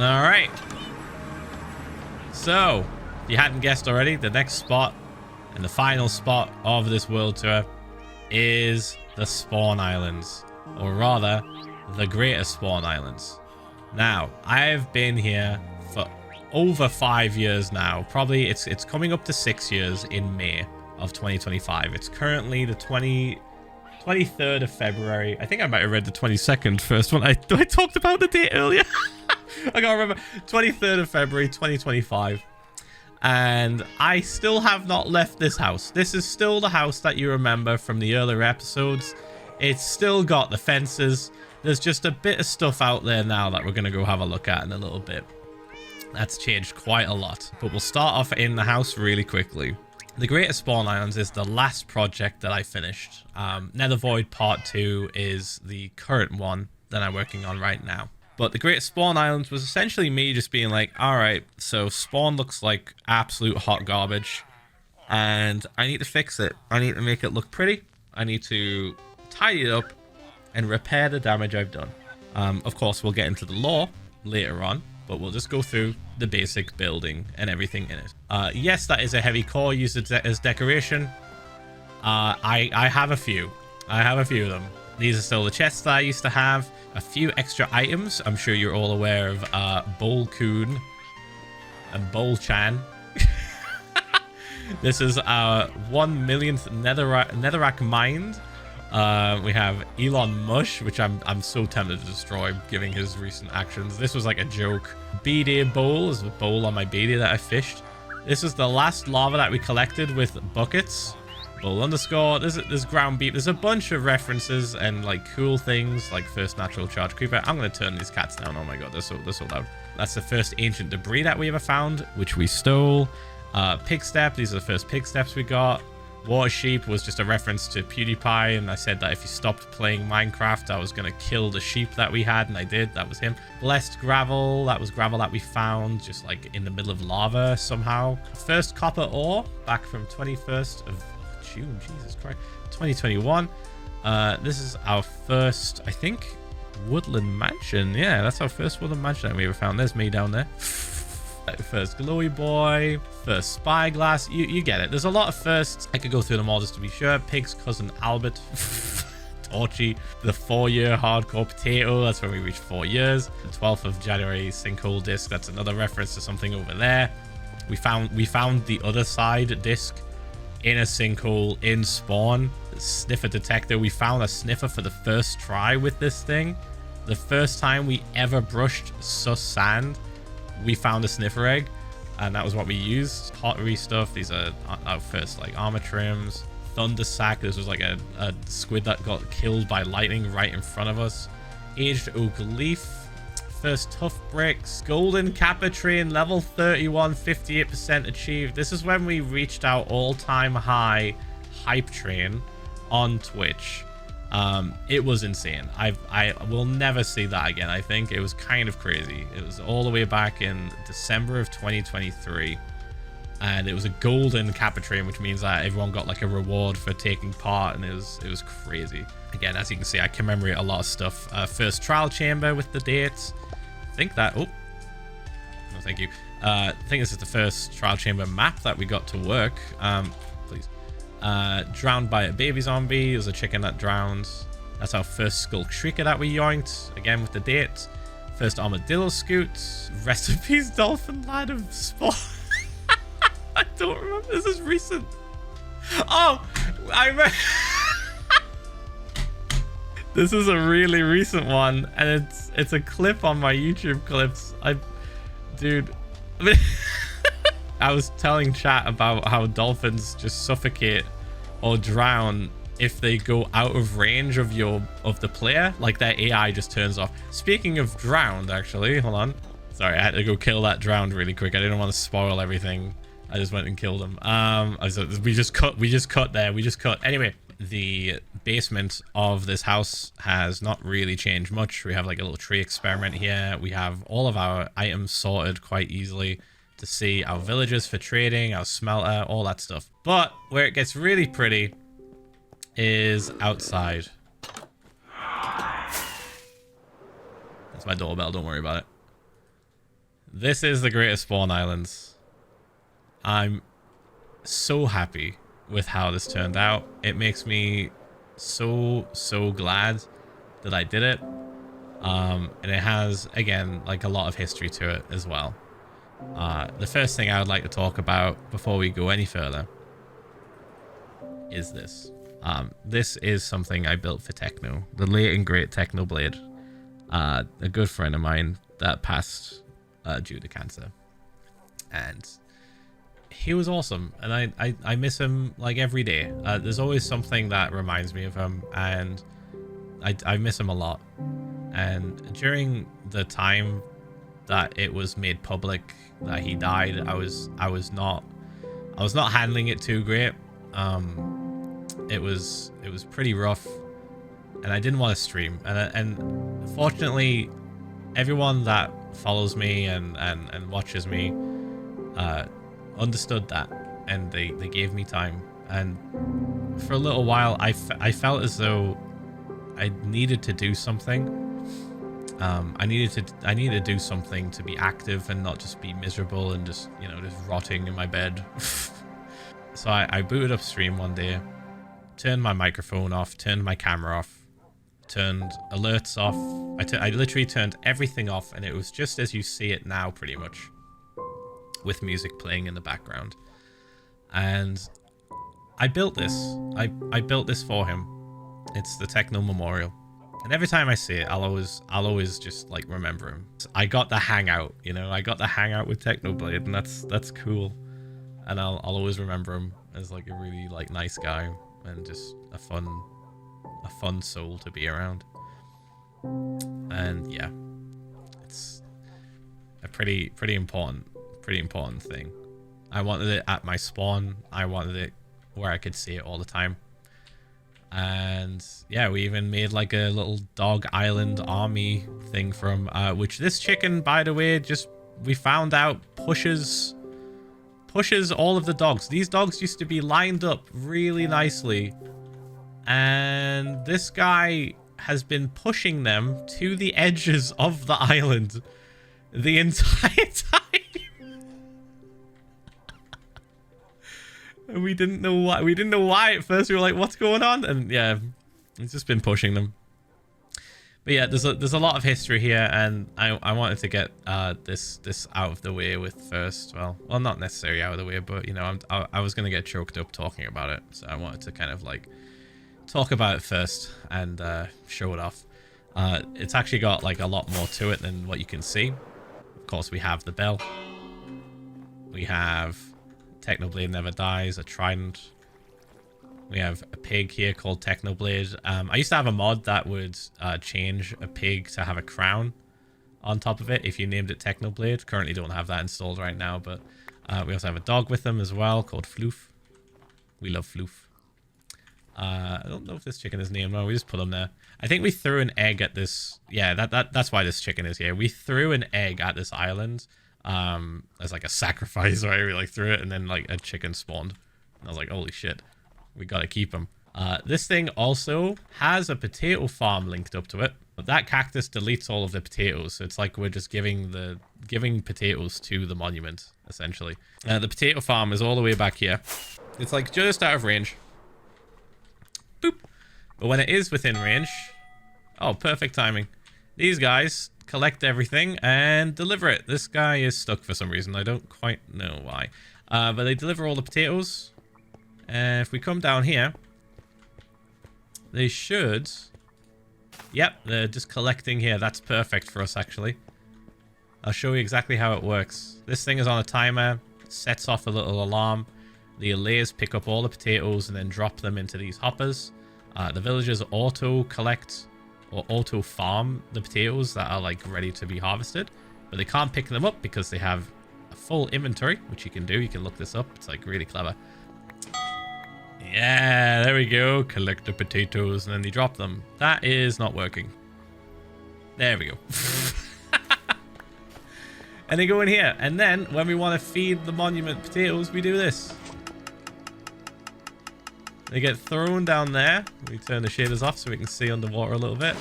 All right. So, if you hadn't guessed already, the next spot and the final spot of this world tour is the Spawn Islands. or rather, the Greater Spawn Islands. Now, I've been here for over 5 years now. Probably it's coming up to 6 years in May of 2025. It's currently the 23rd of February. I think I might have read the 22nd first one. I talked about the date earlier. I can't remember. 23rd of February 2025. And I still have not left this house. This is still the house that you remember from the earlier episodes. It's still got the fences. There's just a bit of stuff out there now that we're going to go have a look at in a little bit. That's changed quite a lot. But we'll start off in the house really quickly. The Greater Spawn Islands is the last project that I finished. NetherVoid Part 2 is the current one that I'm working on right now. But the Great Spawn Islands was essentially me just being like, alright, so Spawn looks like absolute hot garbage. And I need to fix it. I need to make it look pretty. I need to tidy it up and repair the damage I've done. Of course, we'll get into the lore later on, but we'll just go through the basic building and everything in it. Yes, that is a heavy core used as decoration. I have a few. I have a few of them. These are still the chests that I used to have. A few extra items. I'm sure you're all aware of Bol Kun and Bol Chan. This is our 1 millionth netherrack mined. We have Elon Mush, which I'm so tempted to destroy, given his recent actions. This was like a joke. B-Day bowl is a bowl on my B-Day that I fished. This is the last lava that we collected with buckets. Bowl underscore. There's ground beef. There's a bunch of references and like cool things like first natural charge creeper. I'm gonna turn these cats down. Oh my god, they're so loud. That's the first ancient debris that we ever found, which we stole. Pig step. These are the first pig steps we got. Water sheep was just a reference to PewDiePie, and I said that if you stopped playing Minecraft, I was gonna kill the sheep that we had, and I did. That was him. Blessed gravel. That was gravel that we found just like in the middle of lava somehow. First copper ore back from 21st of June, Jesus Christ, 2021. This is our first, I think, woodland mansion. Yeah, that's our first woodland mansion that we ever found. There's me down there. First glowy boy, first spyglass. You get it. There's a lot of firsts. I could go through them all just to be sure. Pig's cousin Albert. Torchy. The 4-year hardcore potato. That's when we reached 4 years. The 12th of January sinkhole disc. That's another reference to something over there. We found the other side disc in a sinkhole in Spawn. Sniffer detector. We found a sniffer for the first try with this thing. The first time we ever brushed sus sand, we found a sniffer egg, and that was what we used. Pottery stuff. These are our first like armor trims. Thunder sack. This was like a squid that got killed by lightning right in front of us. Aged oak leaf. First tough bricks. Golden kappa train level 31, 58% achieved. This is when we reached our all-time high hype train on Twitch. It was insane. I will never see that again. I think it was kind of crazy. It was all the way back in December of 2023, and it was a golden kappa train, which means that everyone got like a reward for taking part, and it was crazy. Again, as you can see, I commemorate a lot of stuff. First trial chamber with the dates. I think that, oh no, thank you. I think this is the first trial chamber map that we got to work. Please. Drowned by a baby zombie. It was a chicken that drowned. That's our first skull shrieker that we yoinked, again with the date. First armadillo scoot. Recipes dolphin lad of Spawn. I don't remember. This is recent. Oh, this is a really recent one, and it's a clip on my YouTube clips. Dude, I was telling chat about how dolphins just suffocate or drown if they go out of range of the player. Like their AI just turns off. Speaking of drowned, actually, hold on. Sorry, I had to go kill that drowned really quick. I didn't want to spoil everything. I just went and killed him. We just cut there. Anyway, the basement of this house has not really changed much. We have like a little tree experiment here. We have all of our items sorted quite easily to see our villagers for trading, our smelter, all that stuff. But where it gets really pretty is outside. That's my doorbell, don't worry about it. This is the Greater Spawn Islands. I'm so happy with how this turned out. It makes me so glad that I did it. And it has, again, like a lot of history to it as well. The first thing I would like to talk about before we go any further is this. This is something I built for Techno, the late and great Technoblade, a good friend of mine that passed due to cancer. And he was awesome, and I miss him like every day. There's always something that reminds me of him, and I miss him a lot. And during the time that it was made public that he died, I was not handling it too great. It was pretty rough, and I didn't want to stream. And fortunately, everyone that follows me and watches me understood that, and they gave me time. And for a little while, I felt as though I needed to do something. I needed to do something to be active and not just be miserable and just, you know, just rotting in my bed. So I booted up stream one day, turned my microphone off, turned my camera off, turned alerts off. I literally turned everything off, and it was just as you see it now, pretty much, with music playing in the background. And I built this. I built this for him. It's the Techno Memorial. And every time I see it, I'll always just like remember him. I got the hangout, you know, I got the hangout with Technoblade, and that's cool. And I'll always remember him as like a really like nice guy and just a fun soul to be around. And yeah, it's a pretty important thing. I wanted it at my spawn. I wanted it where I could see it all the time. And yeah, we even made like a little dog island army thing from which this chicken, by the way, just we found out pushes all of the dogs. These dogs used to be lined up really nicely, and this guy has been pushing them to the edges of the island the entire time. And we didn't know why. We didn't know why at first. We were like, what's going on? And yeah, he's just been pushing them. But yeah, there's a lot of history here, and I wanted to get this out of the way with first. Well, not necessarily out of the way, but you know, I was gonna get choked up talking about it, so I wanted to kind of like talk about it first and show it off. It's actually got like a lot more to it than what you can see. Of course, we have the bell. We have Technoblade Never Dies, a trident. We have a pig here called Technoblade. I used to have a mod that would change a pig to have a crown on top of it if you named it Technoblade. Currently don't have that installed right now, but we also have a dog with them as well called Floof. We love Floof. I don't know if this chicken is named. No, we just put him there. I think we threw an egg at this. Yeah, that's why this chicken is here. We threw an egg at this island as like a sacrifice, right? We like threw it, and then like a chicken spawned. And I was like, holy shit, we gotta keep him. This thing also has a potato farm linked up to it, but that cactus deletes all of the potatoes, so it's like we're just giving potatoes to the monument, essentially. The potato farm is all the way back here. It's like just out of range. Boop. But when it is within range, oh, perfect timing. These guys collect everything and deliver it. This guy is stuck for some reason. I don't quite know why. But they deliver all the potatoes. And if we come down here, they should... Yep, they're just collecting here. That's perfect for us, actually. I'll show you exactly how it works. This thing is on a timer. Sets off a little alarm. The layers pick up all the potatoes and then drop them into these hoppers. The villagers auto-collect or auto-farm the potatoes that are like ready to be harvested. But they can't pick them up because they have a full inventory, which you can do. You can look this up. It's like really clever. Yeah, there we go. Collect the potatoes and then they drop them. That is not working. There we go. And they go in here. And then when we want to feed the monument potatoes, we do this. They get thrown down there. We turn the shaders off so we can see underwater a little bit.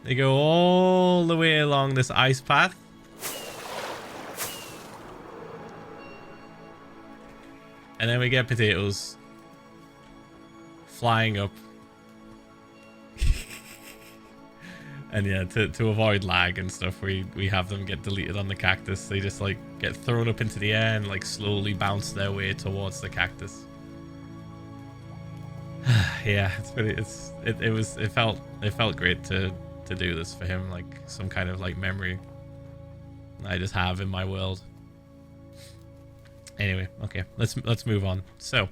They go all the way along this ice path. And then we get potatoes flying up. And yeah, to avoid lag and stuff, we have them get deleted on the cactus. They just like get thrown up into the air and like slowly bounce their way towards the cactus. Yeah, it felt great to do this for him, like some kind of like memory I just have in my world. Anyway, okay, let's move on. So,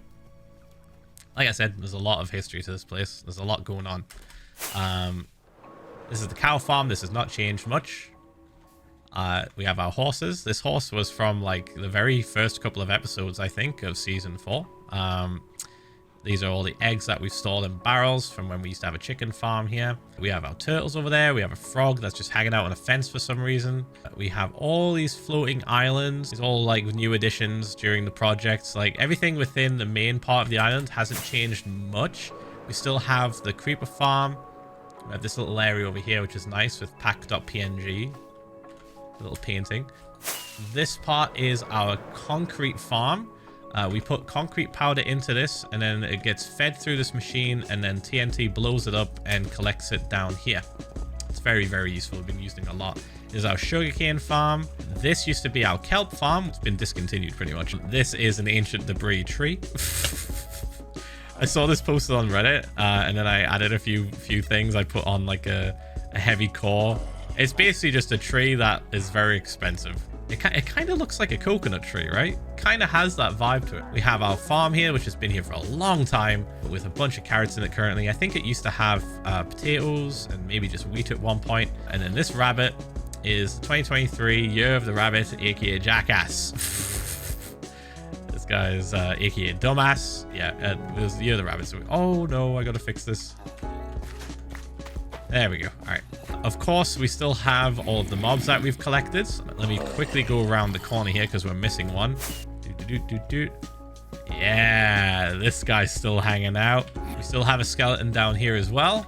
like I said, there's a lot of history to this place. There's a lot going on. This is the cow farm. This has not changed much. We have our horses. This horse was from like the very first couple of episodes, I think, of season 4. These are all the eggs that we've stored in barrels from when we used to have a chicken farm here. We have our turtles over there. We have a frog that's just hanging out on a fence for some reason. We have all these floating islands. It's all like new additions during the projects. Like everything within the main part of the island hasn't changed much. We still have the creeper farm. We have this little area over here, which is nice with pack.png. A little painting. This part is our concrete farm. We put concrete powder into this, and then it gets fed through this machine, and then TNT blows it up and collects it down here. It's very, very useful. We've been using it a lot. This is our sugarcane farm. This used to be our kelp farm. It's been discontinued pretty much. This is an ancient debris tree. I saw this posted on Reddit, and then I added a few things. I put on like a heavy core. It's basically just a tree that is very expensive. It kind of looks like a coconut tree, right? Kind of has that vibe to it. We have our farm here, which has been here for a long time, with a bunch of carrots in it currently. I think it used to have potatoes and maybe just wheat at one point. And then this rabbit is 2023 Year of the Rabbit, aka Jackass. This guy is aka Dumbass. Yeah, it was the Year of the Rabbit. So oh no, I gotta fix this. There we go. All right. Of course, we still have all of the mobs that we've collected. Let me quickly go around the corner here because we're missing one. Yeah, this guy's still hanging out. We still have a skeleton down here as well.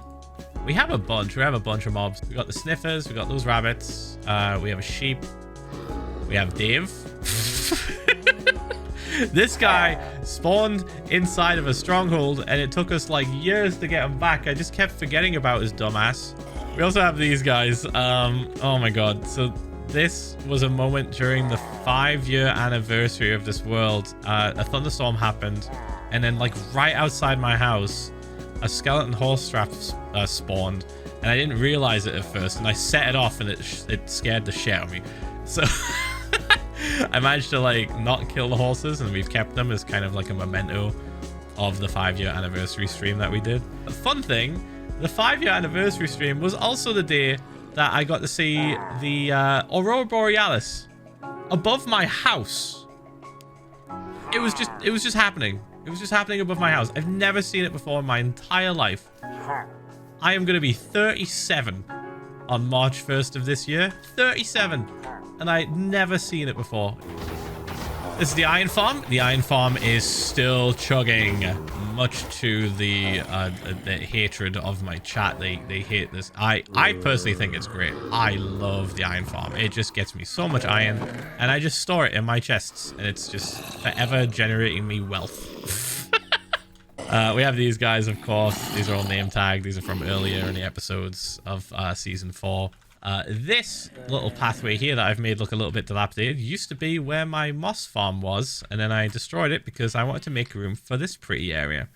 We have a bunch. We have a bunch of mobs. We got the sniffers. We got those rabbits. We have a sheep. We have Dave. This guy spawned inside of a stronghold, and it took us like years to get him back. I just kept forgetting about his dumbass. We also have these guys. Oh my god. So this was a moment during the 5-year anniversary of this world. A thunderstorm happened, and then like right outside my house, a skeleton horse trap spawned, and I didn't realize it at first, and I set it off, and it scared the shit out of me. So I managed to like not kill the horses, and we've kept them as kind of like a memento of the 5-year anniversary stream that we did. A fun thing, the 5-year anniversary stream was also the day that I got to see the Aurora Borealis above my house. It was just happening. It was just happening above my house. I've never seen it before in my entire life. I am going to be 37 on March 1st of this year. 37. And I'd never seen it before. This is the iron farm. The iron farm is still chugging, much to the hatred of my chat. They hate this. I personally think it's great. I love the iron farm. It just gets me so much iron, and I just store it in my chests, and it's just forever generating me wealth. We have these guys, of course. These are all name tagged. These are from earlier in the episodes of season 4. This little pathway here that I've made look a little bit dilapidated used to be where my moss farm was, and then I destroyed it because I wanted to make room for this pretty area.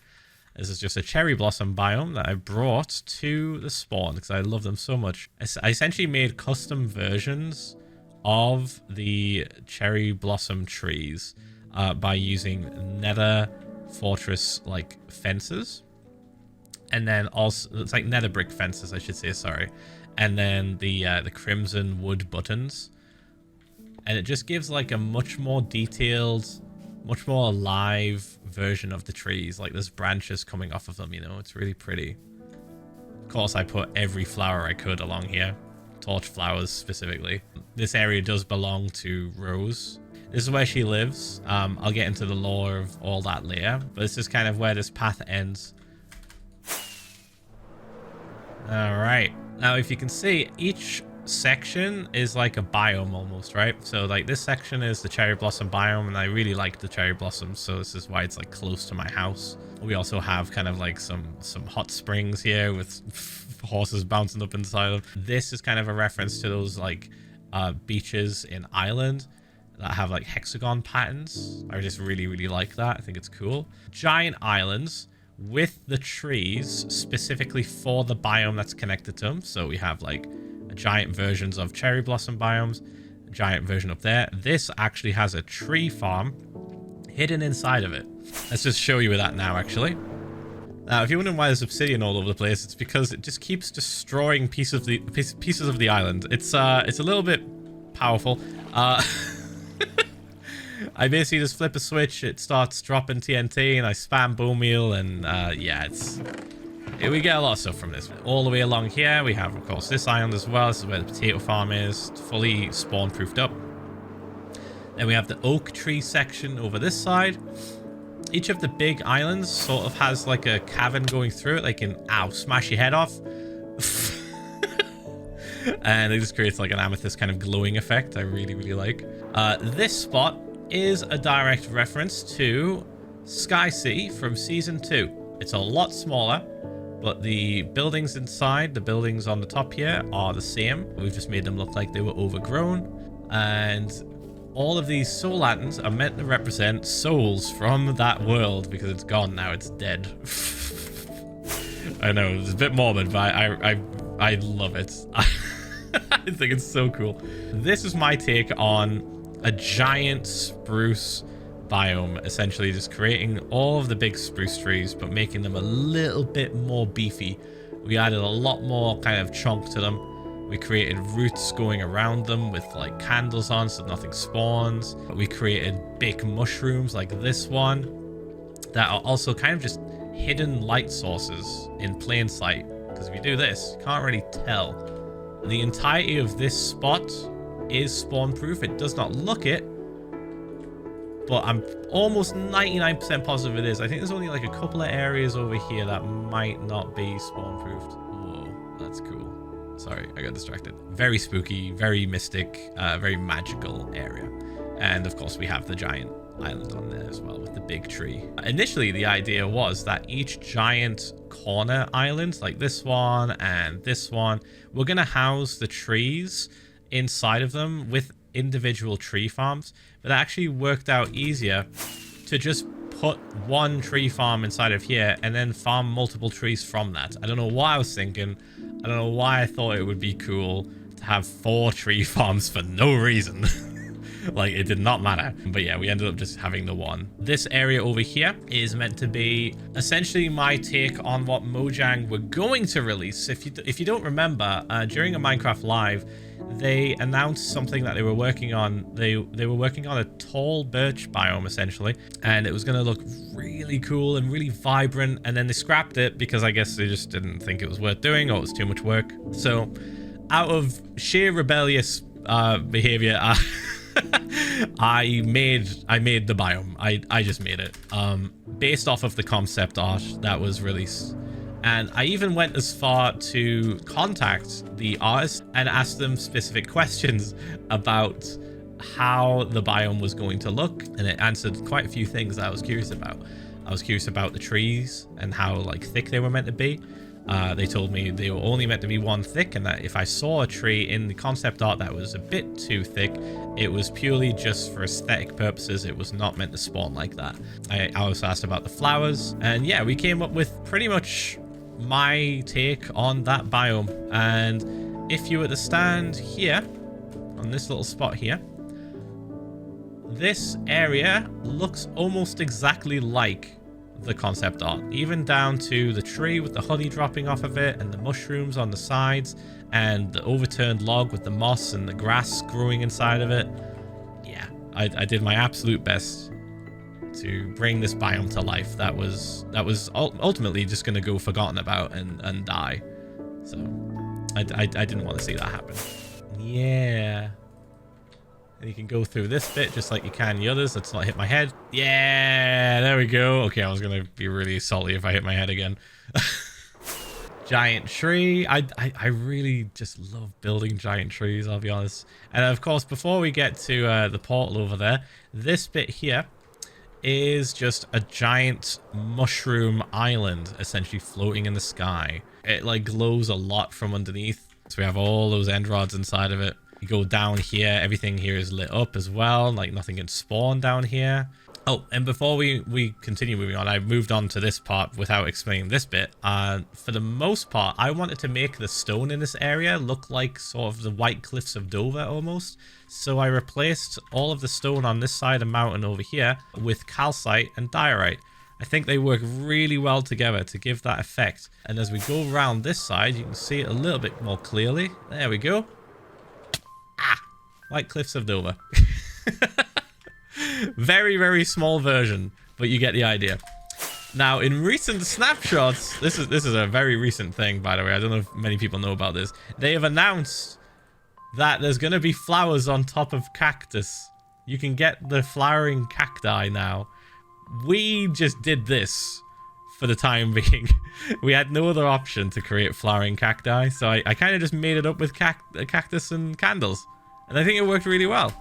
This is just a cherry blossom biome that I brought to the spawn because I love them so much. I essentially made custom versions of the cherry blossom trees by using nether fortress like fences, and then also it's like nether brick fences, I should say, sorry. And then the crimson wood buttons, and it just gives like a much more detailed, much more alive version of the trees. Like there's branches coming off of them, you know. It's really pretty. Of course, I put every flower I could along here, torch flowers specifically. This area does belong to Rose. This is where she lives. I'll get into the lore of all that later, but this is kind of where this path ends. All right. Now, if you can see, each section is like a biome almost, right? So like this section is the cherry blossom biome, and I really like the cherry blossoms, so this is why it's like close to my house. We also have kind of like some hot springs here with horses bouncing up inside them. This is kind of a reference to those like beaches in Ireland that have like hexagon patterns. I just really, really like that. I think it's cool. Giant islands with the trees specifically for the biome that's connected to them. So we have like giant versions of cherry blossom biomes, a giant version up there. This actually has a tree farm hidden inside of it. Let's just show you that now, actually. Now, if you're wondering why there's obsidian all over the place, it's because it just keeps destroying pieces of the island. It's a little bit powerful. I basically just flip a switch, it starts dropping TNT, and I spam bone meal, and yeah, we get a lot of stuff from this. All the way along here, we have, of course, this island as well. This is where the potato farm is, it's fully spawn-proofed up. Then we have the oak tree section over this side. Each of the big islands sort of has like a cavern going through it, like an ow, smash your head off. And it just creates like an amethyst kind of glowing effect I really, really like. This spot is a direct reference to Sky Sea from Season 2. It's a lot smaller, but the buildings inside, the buildings on the top here, are the same. We've just made them look like they were overgrown. And all of these soul lanterns are meant to represent souls from that world because it's gone now. It's dead. I know, it's a bit morbid, but I love it. I think it's so cool. This is my take on a giant spruce biome, essentially just creating all of the big spruce trees, but making them a little bit more beefy. We added a lot more kind of chunk to them. We created roots going around them with like candles on so nothing spawns. We created big mushrooms like this one that are also kind of just hidden light sources in plain sight. Because if you do this, you can't really tell. The entirety of this spot is spawn proof. It does not look it, but I'm almost 99% positive it is. I think there's only like a couple of areas over here that might not be spawn proofed. Whoa, that's cool. Sorry, I got distracted. Very spooky, very mystic, very magical area. And of course we have the giant island on there as well with the big tree. Initially the idea was that each giant corner island, like this one and this one, we're gonna house the trees inside of them with individual tree farms, but it actually worked out easier to just put one tree farm inside of here and then farm multiple trees from that. I don't know what I was thinking. I don't know why I thought it would be cool to have 4 tree farms for no reason. Like, it did not matter. But yeah, we ended up just having the one. This area over here is meant to be essentially my take on what Mojang were going to release. If you don't remember, during a Minecraft Live, they announced something that they were working on. They were working on a tall birch biome, essentially. And it was going to look really cool and really vibrant. And then they scrapped it because I guess they just didn't think it was worth doing or it was too much work. So out of sheer rebellious behavior, I made the biome. I just made it based off of the concept art that was released. And I even went as far to contact the artist and ask them specific questions about how the biome was going to look. And it answered quite a few things that I was curious about. I was curious about the trees and how like thick they were meant to be. They told me they were only meant to be 1 thick, and that if I saw a tree in the concept art that was a bit too thick, it was purely just for aesthetic purposes. It was not meant to spawn like that. I also asked about the flowers, and yeah, we came up with pretty much my take on that biome. And if you were to stand here on this little spot here, this area looks almost exactly like the concept art, even down to the tree with the honey dropping off of it and the mushrooms on the sides and the overturned log with the moss and the grass growing inside of it. Yeah, I did my absolute best to bring this biome to life that was ultimately just going to go forgotten about and die. So I didn't want to see that happen. Yeah. And you can go through this bit just like you can the others. Let's not hit my head. Yeah, there we go. Okay, I was going to be really salty if I hit my head again. Giant tree. I really just love building giant trees, I'll be honest. And of course, before we get to the portal over there, this bit here is just a giant mushroom island essentially floating in the sky. it like glows a lot from underneath. So we have all those end rods inside of it. You go down here, everything here is lit up as well. Like nothing can spawn down here. Oh, and before we continue moving on, I moved on to this part without explaining this bit. For the most part, I wanted to make the stone in this area look like sort of the White Cliffs of Dover almost. So I replaced all of the stone on this side of the mountain over here with calcite and diorite. I think they work really well together to give that effect. And as we go around this side, you can see it a little bit more clearly. There we go. Ah, White Cliffs of Dover. Very, very small version, but you get the idea. Now, in recent snapshots, this is a very recent thing, by the way. I don't know if many people know about this. They have announced that there's going to be flowers on top of cactus. You can get the flowering cacti now. We just did this for the time being. We had no other option to create flowering cacti, so I kind of just made it up with cactus and candles. And I think it worked really well.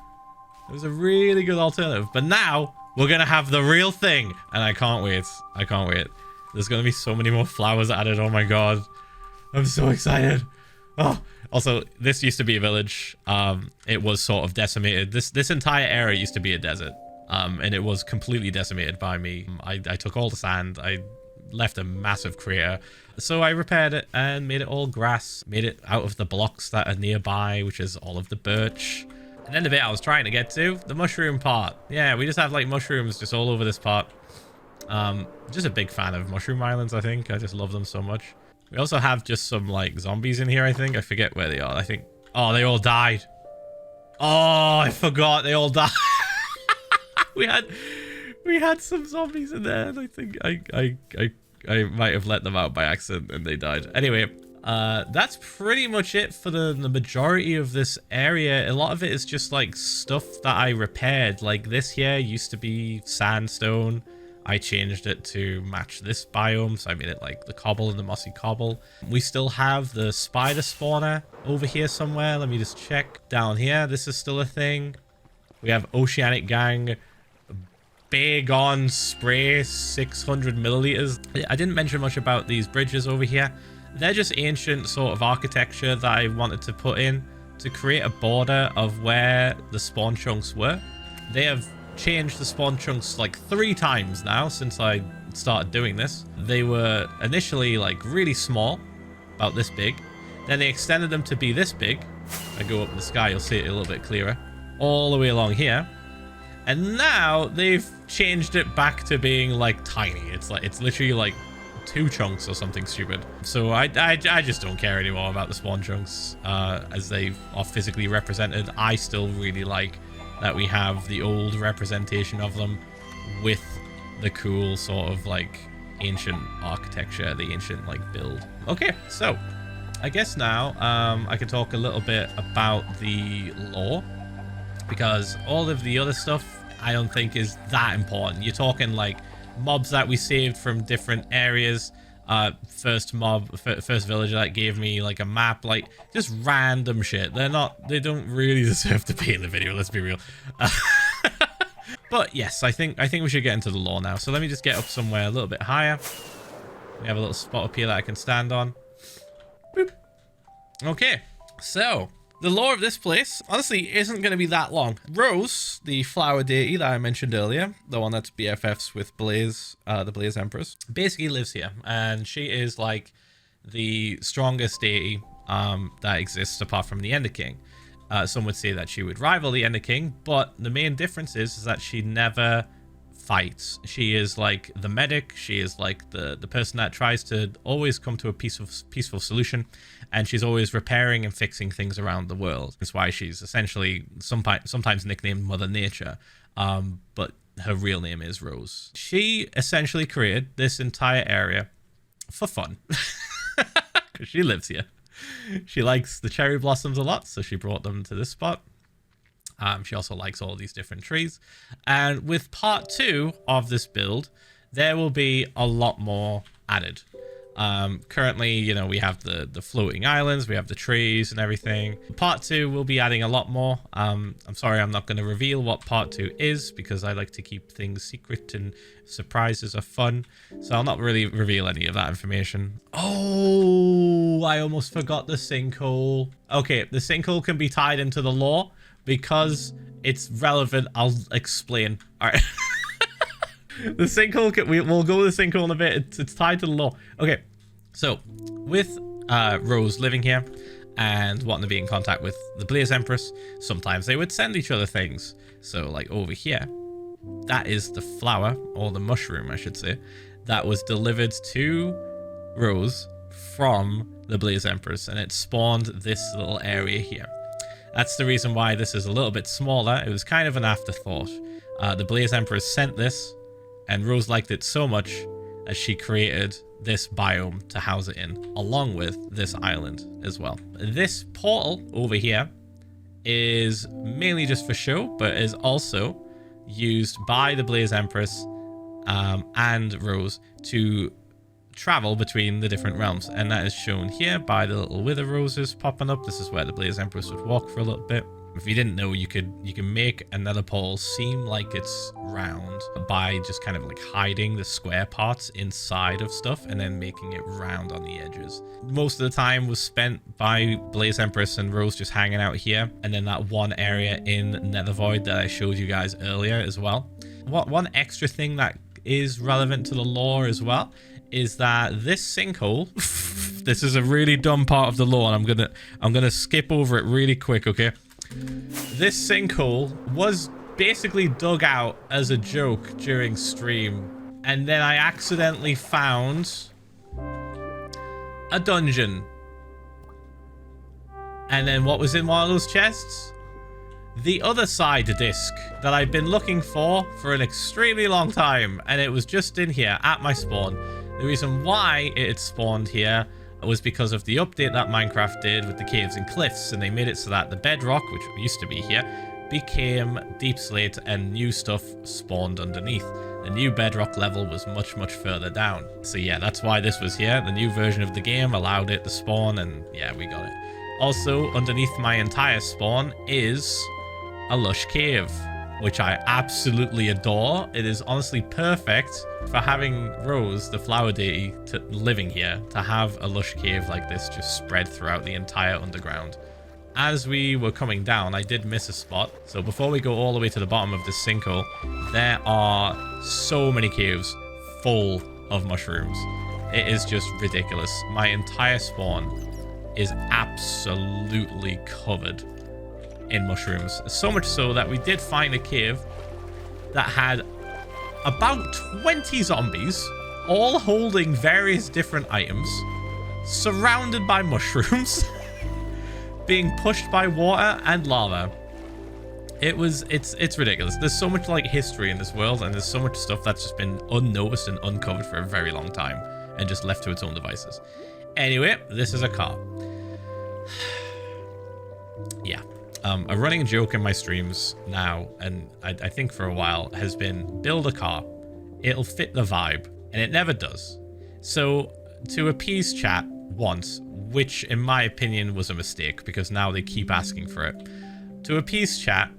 It was a really good alternative. But now we're going to have the real thing. And I can't wait. I can't wait. There's going to be so many more flowers added. Oh my god. I'm so excited. Oh, also, this used to be a village. It was sort of decimated. This entire area used to be a desert. And it was completely decimated by me. I took all the sand. I left a massive crater. So I repaired it and made it all grass. Made it out of the blocks that are nearby, which is all of the birch. And then the bit I was trying to get to, the mushroom part. Yeah, we just have like mushrooms just all over this part. Just a big fan of mushroom islands, I think. I just love them so much. We also have just some like zombies in here, I think. I forget where they are. I think, oh, they all died. Oh, I forgot they all died. we had some zombies in there, and I think I might have let them out by accident and they died. Anyway, that's pretty much it for the majority of this area. A lot of it is just like stuff that I repaired. Like this here used to be sandstone. I changed it to match this biome, so I made it like the cobble and the mossy cobble. We still have the spider spawner over here somewhere. Let me just check down here. This is still a thing. We have Oceanic Gang Big on Spray 600 milliliters. I didn't mention much about these bridges over here. They're just ancient sort of architecture that I wanted to put in to create a border of where the spawn chunks were. They have changed the spawn chunks like 3 times now since I started doing this. They were initially like really small, about this big. Then they extended them to be this big. If I go up in the sky, you'll see it a little bit clearer. All the way along here. And now they've changed it back to being like tiny. It's literally like 2 chunks or something stupid. So I just don't care anymore about the spawn chunks as they are physically represented. I still really like that we have the old representation of them with the cool sort of like ancient architecture, the ancient like build. Okay, so I guess now I can talk a little bit about the lore, because all of the other stuff I don't think is that important. You're talking like mobs that we saved from different areas. First villager that gave me like a map, like just random shit. They don't really deserve to be in the video, let's be real. But yes, I think we should get into the lore now. So let me just get up somewhere a little bit higher. We have a little spot up here that I can stand on. Boop. Okay, so the lore of this place honestly isn't going to be that long. Rose, the flower deity that I mentioned earlier, the one that's BFFs with Blaze, the Blaze Empress, basically lives here, and she is like the strongest deity that exists apart from the Ender King. Some would say that she would rival the Ender King, but the main difference is that she never fights. She is like the medic. She is like the person that tries to always come to a peaceful solution, and she's always repairing and fixing things around the world. That's why she's essentially sometimes nicknamed Mother Nature, but her real name is Rose. She essentially created this entire area for fun because she lives here. She likes the cherry blossoms a lot, so she brought them to this spot. She also likes all these different trees. And with part 2 of this build, there will be a lot more added. Currently, you know, we have the floating islands, we have the trees and everything. Part 2 will be adding a lot more. I'm sorry, I'm not going to reveal what part 2 is because I like to keep things secret and surprises are fun. So I'll not really reveal any of that information. Oh, I almost forgot the sinkhole. Okay, the sinkhole can be tied into the lore because it's relevant. I'll explain. All right. The sinkhole, we'll go with the sinkhole in a bit. It's tied to the lore. Okay, so with Rose living here and wanting to be in contact with the Blaze Empress, sometimes they would send each other things. So like over here, that is the flower, or the mushroom I should say, that was delivered to Rose from the Blaze Empress, and it spawned this little area here. That's the reason why this is a little bit smaller. It was kind of an afterthought. The Blaze Empress sent this, and Rose liked it so much that she created this biome to house it in, along with this island as well. This portal over here is mainly just for show, but is also used by the Blaze Empress and Rose to travel between the different realms, and that is shown here by the little wither roses popping up. This is where the Blaze Empress would walk for a little bit. If you didn't know, you can make another portal seem like it's round by just kind of like hiding the square parts inside of stuff and then making it round on the edges. Most of the time was spent by Blaze Empress and Rose just hanging out here, and then that one area in NetherVoid that I showed you guys earlier as well. One extra thing that is relevant to the lore as well is that this sinkhole this is a really dumb part of the lore, and I'm gonna skip over it really quick, okay? This sinkhole was basically dug out as a joke during stream, and then I accidentally found a dungeon. And then what was in one of those chests? The other side disc that I've been looking for an extremely long time, and it was just in here at my spawn. The reason why it had spawned here was because of the update that Minecraft did with the caves and cliffs, and they made it so that the bedrock, which used to be here, became deep slate and new stuff spawned underneath. The new bedrock level was much, much further down. So yeah, that's why this was here. The new version of the game allowed it to spawn, and yeah, we got it. Also, underneath my entire spawn is a lush cave, which I absolutely adore. It is honestly perfect for having Rose, the flower deity, living here, to have a lush cave like this just spread throughout the entire underground. As we were coming down, I did miss a spot. So before we go all the way to the bottom of this sinkhole, there are so many caves full of mushrooms. It is just ridiculous. My entire spawn is absolutely covered in mushrooms. So much so that we did find a cave that had about 20 zombies, all holding various different items, surrounded by mushrooms, being pushed by water and lava. It's ridiculous. There's so much like history in this world, and there's so much stuff that's just been unnoticed and uncovered for a very long time and just left to its own devices. Anyway, this is a car. Yeah. A running joke in my streams now, and I think for a while, has been build a car. It'll fit the vibe, and it never does. So to appease chat once, which in my opinion was a mistake because now they keep asking for it. To appease chat,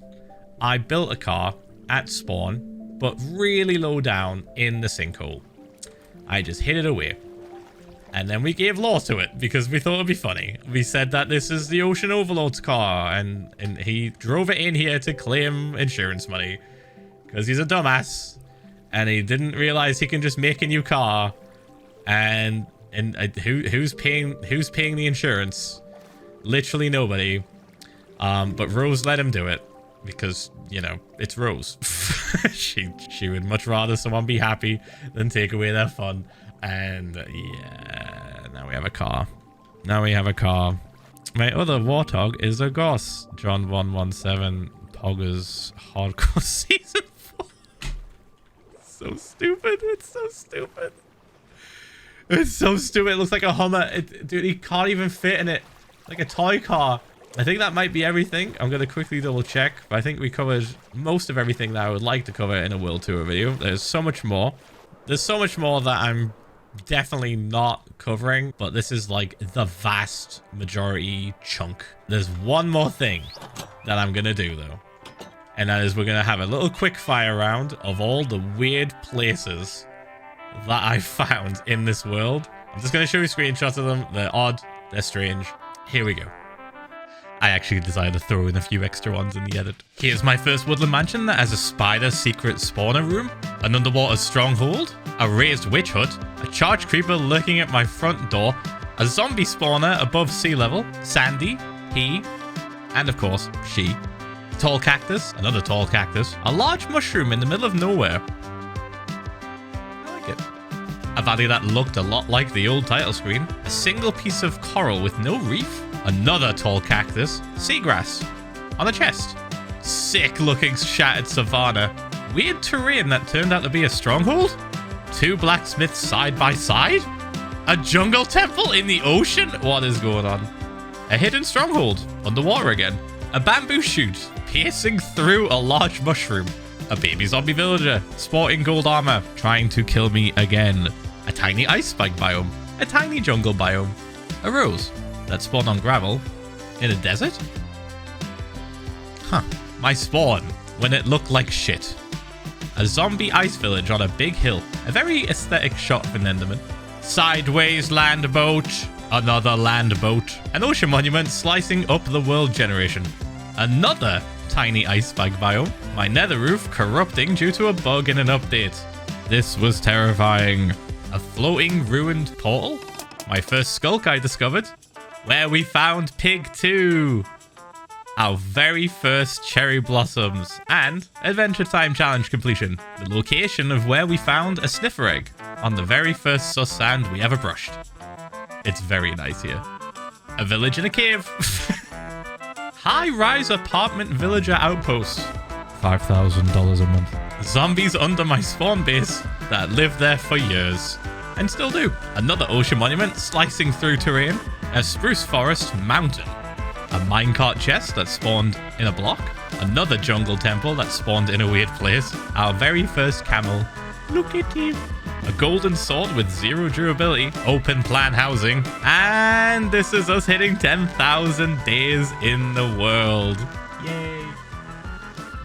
I built a car at spawn, but really low down in the sinkhole. I just hid it away. And then we gave lore to it because we thought it'd be funny. We said that this is the Ocean Overlord's car, and he drove it in here to claim insurance money because he's a dumbass and he didn't realize he can just make a new car. And who's paying the insurance? Literally nobody. But Rose let him do it because, you know, it's Rose. she would much rather someone be happy than take away their fun. And yeah, now we have a car. Now we have a car. My other warthog is a Goss. John 117 Poggers Hardcore Season 4. So stupid. It's so stupid. It's so stupid. It looks like a Hummer. Dude, he can't even fit in it. Like a toy car. I think that might be everything. I'm going to quickly double check. But I think we covered most of everything that I would like to cover in a World Tour video. There's so much more. There's so much more that I'm definitely not covering, but this is like the vast majority chunk. There's one more thing that I'm gonna do though, and that is we're gonna have a little quick fire round of all the weird places that I found in this world. I'm just gonna show you screenshots of them. They're odd, they're strange. Here we go. I actually decided to throw in a few extra ones in the edit. Here's my first woodland mansion that has a spider secret spawner room, an underwater stronghold, a raised witch hut, a charged creeper lurking at my front door, a zombie spawner above sea level, Sandy, he, and of course, she, tall cactus, another tall cactus, a large mushroom in the middle of nowhere. I like it. A valley that looked a lot like the old title screen, a single piece of coral with no reef, another tall cactus, seagrass on a chest, sick looking shattered savanna, weird terrain that turned out to be a stronghold, two blacksmiths side by side, a jungle temple in the ocean. What is going on? A hidden stronghold underwater again, a bamboo shoot piercing through a large mushroom, a baby zombie villager sporting gold armor trying to kill me again, a tiny ice spike biome, a tiny jungle biome, a rose that spawned on gravel in a desert? Huh. My spawn when it looked like shit. A zombie ice village on a big hill. A very aesthetic shot of an Enderman. Sideways land boat. Another land boat. An ocean monument slicing up the world generation. Another tiny ice spike biome. My nether roof corrupting due to a bug in an update. This was terrifying. A floating ruined portal. My first skulk I discovered. Where we found Pig 2. Our very first cherry blossoms. And Adventure Time Challenge completion. The location of where we found a sniffer egg on the very first sus sand we ever brushed. It's very nice here. A village in a cave. High-rise apartment villager outpost. $5,000 a month. Zombies under my spawn base that lived there for years. And still do. Another ocean monument slicing through terrain. A spruce forest mountain, a minecart chest that spawned in a block, another jungle temple that spawned in a weird place, our very first camel, look at him, a golden sword with 0 durability, open plan housing, and this is us hitting 10,000 days in the world. Yay.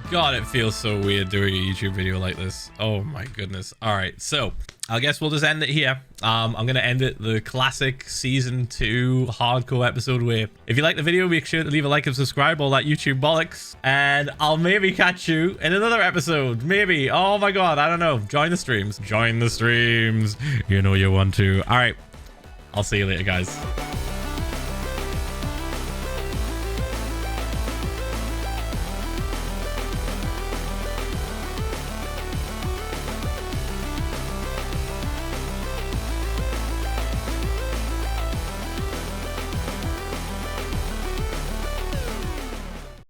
God, it feels so weird doing a YouTube video like this. Oh my goodness. All right, so I guess we'll just end it here. I'm going to end it the classic season 2 hardcore episode way. If you like the video, make sure to leave a like and subscribe, all that YouTube bollocks. And I'll maybe catch you in another episode. Maybe. Oh my God. I don't know. Join the streams. Join the streams. You know you want to. All right. I'll see you later, guys.